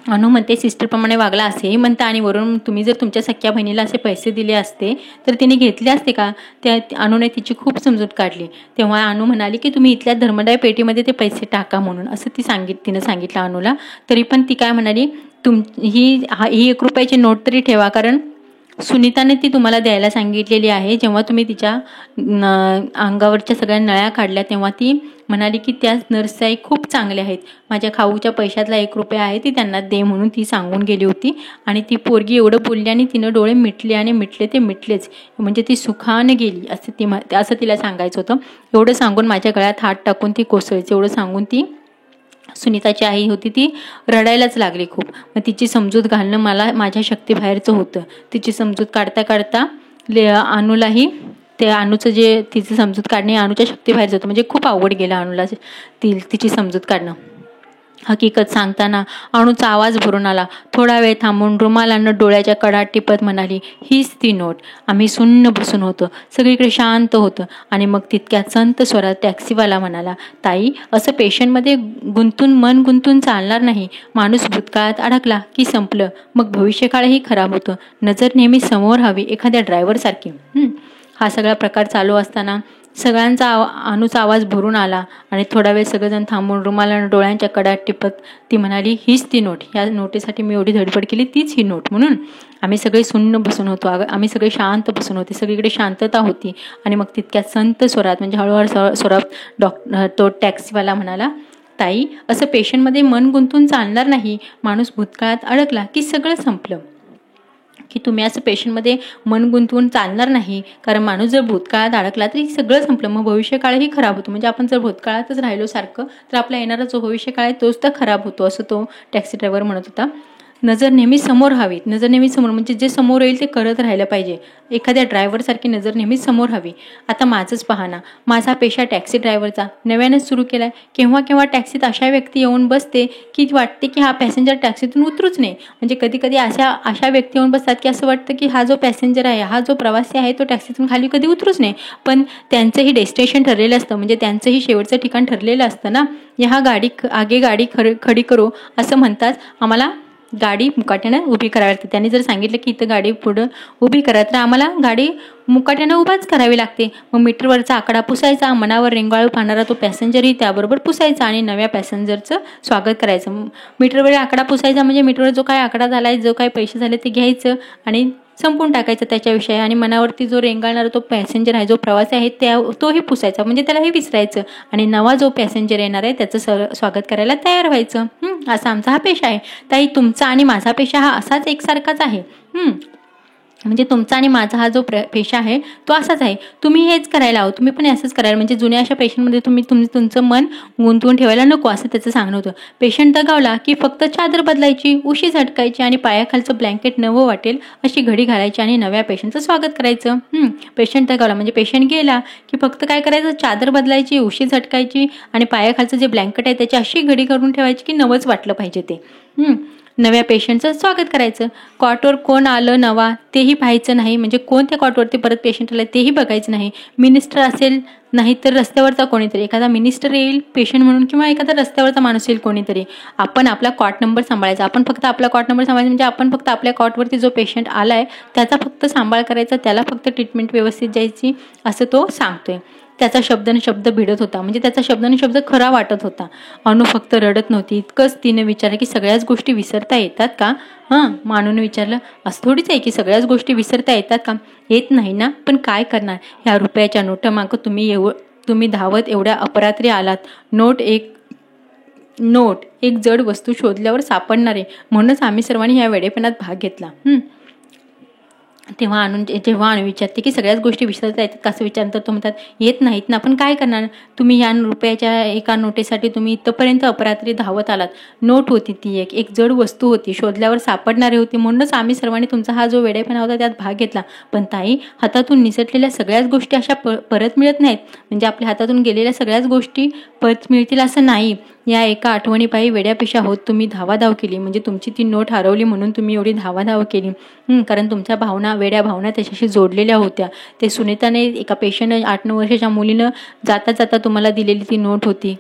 अनु म्हणते, सिस्टरप्रमाणे वागला असेही म्हणता आणि वरून तुम्ही जर तुमच्या सख्या बहिणीला असे पैसे दिले असते तर तिने घेतले असते का? त्या अनुने तिची खूप समजूत काढली. तेव्हा अनु म्हणाली की तुम्ही इथल्या धर्मदाय पेटीमध्ये ते पैसे टाका म्हणून, असं तिनं सांगितलं अनुला. तरी पण ती काय म्हणाली, ही 1 रुपयाची नोट तरी ठेवा, कारण सुनीताने ती तुम्हाला द्यायला सांगितलेली आहे. जेव्हा तुम्ही तिच्या अंगावरच्या सगळ्या नळ्या काढल्या तेव्हा ती म्हणाली की त्या नर्सही खूप चांगल्या आहेत, माझ्या खाऊच्या पैशातला 1 रुपया आहे ती त्यांना दे म्हणून ती सांगून गेली होती. आणि ती पोरगी एवढं बोलली आणि तिनं डोळे मिटले आणि मिटलेच, म्हणजे ती सुखाने गेली असं तिला सांगायचं होतं. एवढं सांगून माझ्या गळ्यात हात टाकून ती कोसळली. एवढं सांगून ती सुनीताची आई होती ती रडायलाच लागली खूप. मग तिची समजूत घालणं मला माझ्या शक्तीबाहेरचं होतं. तिची समजूत काढता अनुलाही अनुचं तिची समजूत काढणे अनुच्या शक्तीबाहेरचं होतं. म्हणजे खूप अवघड गेलं अनुला तिची समजूत काढणं. हकीकत सांगताना अनुचा आवाज भरून आला. थोडा वेळ थांबून रुमालानं डोळ्याच्या कडात टिपत म्हणाली, हीच ती नोट. आम्ही सुन्न बसून होतो, सगळीकडे शांत होतं. आणि मग तितक्यात संत स्वरात टॅक्सीवाला म्हणाला, ताई, असं पेशंटमध्ये मन गुंतून चालणार नाही. माणूस भूतकाळात अडकला की संपलं, मग भविष्यकाळही खराब होतं. नजर नेहमी समोर हवी, एखाद्या ड्रायव्हरसारखी. हा सगळा प्रकार चालू असताना सगळ्यांचा अनुचा आवाज भरून आला आणि थोडा वेळ सगळेजण थांबून रुमालानं डोळ्यांच्या कडात टिपत ती म्हणाली, हीच ती नोट. या नोटीसाठी मी एवढी धडपड केली, तीच ही नोट. म्हणून आम्ही सगळे सुन्न बसून होतो, आम्ही सगळे शांत बसून होते, सगळीकडे शांतता होती. आणि मग तितक्यात संत स्वरात म्हणजे हळूहळू स्वरात तो टॅक्सीवाला म्हणाला, ताई, असं पेशंटमध्ये मन गुंतून चालणार नाही. माणूस भूतकाळात अडकला की सगळं संपलं. की तुम्ही असं पेशंटमध्ये मन गुंतवून चालणार नाही, कारण माणूस जर भूतकाळात अडकला तरी सगळं संपलं, मग भविष्यकाळही खराब होतो. म्हणजे आपण जर भूतकाळातच राहिलो सारखं तर आपला येणारा जो भविष्यकाळ आहे तोच तर खराब होतो, असं तो टॅक्सी ड्रायव्हर म्हणत होता. नजर नेहमी समोर हवी. नजर नेहमी समोर म्हणजे जे समोर येईल ते करत राहिलं पाहिजे. एखाद्या ड्रायव्हरसारखी नजर नेहमी समोर हवी. आता माझंच पाहना, माझा पेशा टॅक्सी ड्रायव्हरचा नव्यानेच सुरू केलाय. केव्हा टॅक्सीत अशा व्यक्ती येऊन बसते की वाटते की हा पॅसेंजर टॅक्सीतून उतरूच नाही. म्हणजे कधी अशा व्यक्ती येऊन बसतात की असं वाटतं की हा जो पॅसेंजर आहे, हा जो प्रवासी आहे तो टॅक्सीतून खाली कधी उतरूच नाही. पण त्यांचंही डेस्टिनेशन ठरलेलं असतं, म्हणजे त्यांचंही शेवटचं ठिकाण ठरलेलं असतं ना. आगे गाडी खडी करो असं म्हणतात. आम्हाला गाडी मुकाट्यानं उभी करावी लागते. त्यांनी जर सांगितलं की इथं गाडी पुढं उभी करा तर आम्हाला गाडी मुकाट्यानं उभाच करावी लागते. मग मीटरवरचा आकडा पुसायचा, मनावर रेंगाळू पाहणारा तो पॅसेंजरही त्याबरोबर पुसायचा आणि नव्या पॅसेंजरचं स्वागत करायचं. मीटरवर आकडा पुसायचा म्हणजे मीटरवर जो काय आकडा झालाय, जो काय पैसे झाले ते घ्यायचं आणि संपून टाकायचं त्याच्याविषयी. आणि मनावरती जो रेंगाळणारा तो पॅसेंजर आहे, जो प्रवासी आहे, तोही पुसायचा, म्हणजे त्यालाही विसरायचं आणि नवा जो पॅसेंजर येणार आहे त्याचं स्वागत करायला तयार व्हायचं. असा आमचा हा पेशा आहे. ताई, तुमचा आणि माझा पेशा हा असाच एकसारखाच आहे. म्हणजे तुमचा आणि माझा हा जो पेशा आहे तो असाच आहे. तुम्ही हेच करायला हवं, तुम्ही पण असंच करायला. म्हणजे जुन्या अशा पेशंटमध्ये तुमचं मन गुंतवून ठेवायला नको, असं त्याचं सांगणं होतं. पेशंट दगावला की फक्त चादर बदलायची, उशी झटकायची आणि पायाखालचं ब्लँकेट नवं वाटेल अशी घडी घालायची आणि नव्या पेशंटचं स्वागत करायचं. पेशंट दगावला म्हणजे पेशंट गेला की फक्त काय करायचं, चादर बदलायची, उशी झटकायची आणि पायाखालचं जे ब्लँकेट आहे त्याची अशी घडी करून ठेवायची की नवंच वाटलं पाहिजे ते. नव्या पेशंटचं स्वागत करायचं. कॉटवर कोण आलं नवा तेही पाहायचं नाही, म्हणजे कोणत्या कॉटवरती परत पेशंट आलं तेही बघायचं नाही. मिनिस्टर असेल नाही तर रस्त्यावरचा कोणीतरी, एखादा मिनिस्टर येईल पेशंट म्हणून किंवा एखादा रस्त्यावरचा माणूस येईल कोणीतरी, आपण आपला कॉट नंबर सांभाळायचा. आपण फक्त आपला कॉट नंबर सांभाळायचा, म्हणजे आपण फक्त आपल्या कॉटवरती जो पेशंट आलाय त्याचा फक्त सांभाळ करायचा, त्याला फक्त ट्रीटमेंट व्यवस्थित द्यायची, असं तो सांगतोय. त्याचा शब्दाने शब्द भिडत होता, म्हणजे त्याचा शब्दाने शब्द खरा वाटत होता. अनु फक्त रडत नव्हती. इतकंच तिने विचारलं की सगळ्याच गोष्टी विसरता येतात का? मानूने विचारलं, असं थोडीच आहे की सगळ्याच गोष्टी विसरता येतात का? येत नाही ना, पण काय करणार? ह्या रुपयाच्या नोटामागं तुम्ही धावत एवढ्या अपरात्री आलात. नोट एक जड वस्तू शोधल्यावर सापडणारे, म्हणूनच आम्ही सर्वांनी ह्या वेडेपणात भाग घेतला. तेव्हा जेव्हा अनु विचारते की सगळ्याच गोष्टी विसरता येतात कसं विचारतात, तो म्हणतात येत नाहीत ना, आपण काय करणार, तुम्ही या रुपयाच्या एका नोटेसाठी तुम्ही इथपर्यंत अपरात्री धावत आलात. नोट होती ती एक जड वस्तू होती, शोधल्यावर सापडणारी होती, म्हणूनच आम्ही सर्वांनी तुमचा हा जो वेडेपणा होता त्यात भाग घेतला. पण ताई, हातातून निसटलेल्या सगळ्याच गोष्टी अशा परत मिळत नाहीत. म्हणजे आपल्या हातातून गेलेल्या सगळ्याच गोष्टी परत मिळतील असं नाही. या एका आठवणीपायी वेड्यापेशा होत तुम्ही धावाधाव केली. म्हणजे तुमची ती नोट हरवली म्हणून तुम्ही एवढी धावाधाव केली. कारण तुमच्या वेड्या भावना त्याच्याशी जोडलेल्या होत्या. ते सुनीताने एका पेशंट 8-9 वर्षाच्या मुलीनं जाता जाता तुम्हाला दिलेली ती नोट होती.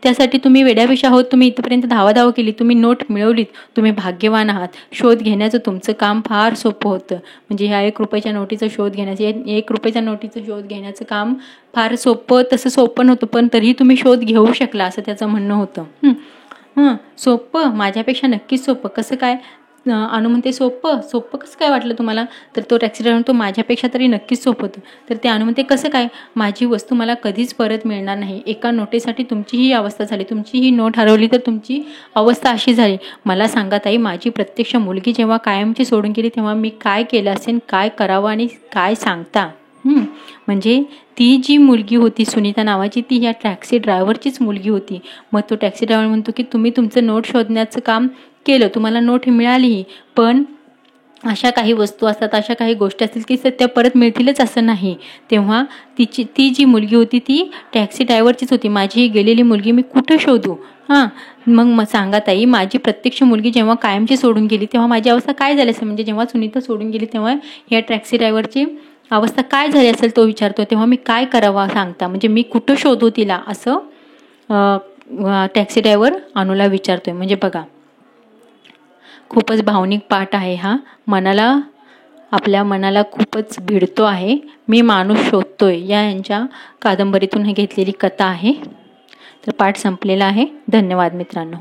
त्यासाठी तुम्ही वेड्यापेशा होत तुम्ही इथपर्यंत धावाधाव केली. तुम्ही नोट मिळवलीत. तुम्ही भाग्यवान आहात. शोध घेण्याचं तुमचं काम फार सोपं होतं. म्हणजे ह्या 1 रुपयाच्या नोटीचा शोध घेण्याचं 1 रुपयाच्या नोटीचं शोध घेण्याचं काम फार सोपं, तसं सोपं नव्हतं, पण तरीही तुम्ही शोध घेऊ शकला असं त्याचं म्हणणं होतं. सोपं, माझ्यापेक्षा नक्कीच सोपं. कसं काय? अनु म्हणते सोपं कसं काय वाटलं तुम्हाला? तर तो टॅक्सी ड्रायव्हर तो माझ्यापेक्षा तरी नक्कीच सोपं होतं. तर ते अनु म्हणते कसं काय? माझी वस्तू मला कधीच परत मिळणार नाही. एका नोटेसाठी तुमची ही अवस्था झाली. तुमची ही नोट हरवली तर तुमची अवस्था अशी झाली. मला सांगा ताई, माझी प्रत्यक्ष मुलगी जेव्हा कायमची सोडून गेली तेव्हा मी काय केलं असेल, काय करावं आणि काय सांगता? म्हणजे ती जी मुलगी होती सुनीता नावाची, ती या टॅक्सी ड्रायव्हरचीच मुलगी होती. मग तो टॅक्सी ड्रायव्हर म्हणतो की तुम्ही तुमचं नोट शोधण्याचं काम केलं, तुम्हाला नोट मिळालीही, पण अशा काही वस्तू असतात, अशा काही गोष्टी असतील की त्या परत मिळतीलच असं नाही. तेव्हा ती जी मुलगी होती ती टॅक्सी ड्रायव्हरचीच होती. माझी गेलेली मुलगी मी कुठं शोधू? मग सांगा ताई, माझी प्रत्यक्ष मुलगी जेव्हा कायमची सोडून गेली तेव्हा माझी अवस्था काय झाली असेल? म्हणजे जेव्हा सुनीता सोडून गेली तेव्हा या टॅक्सी ड्रायव्हरची अवस्था काय झाली असेल तो विचारतो. तेव्हा मी काय करावं सांगता? म्हणजे मी कुठं शोधू तिला, असं टॅक्सी ड्रायव्हर अनुला विचारतोय. म्हणजे बघा, खूपच भावनिक पाठ आहे हा. आपल्या मनाला खूपच भिडतो आहे. मी माणूस शोधतोय यांच्या कादंबरीतून घेतलेली कथा आहे. तर पाठ संपलेला आहे. धन्यवाद मित्रांनो.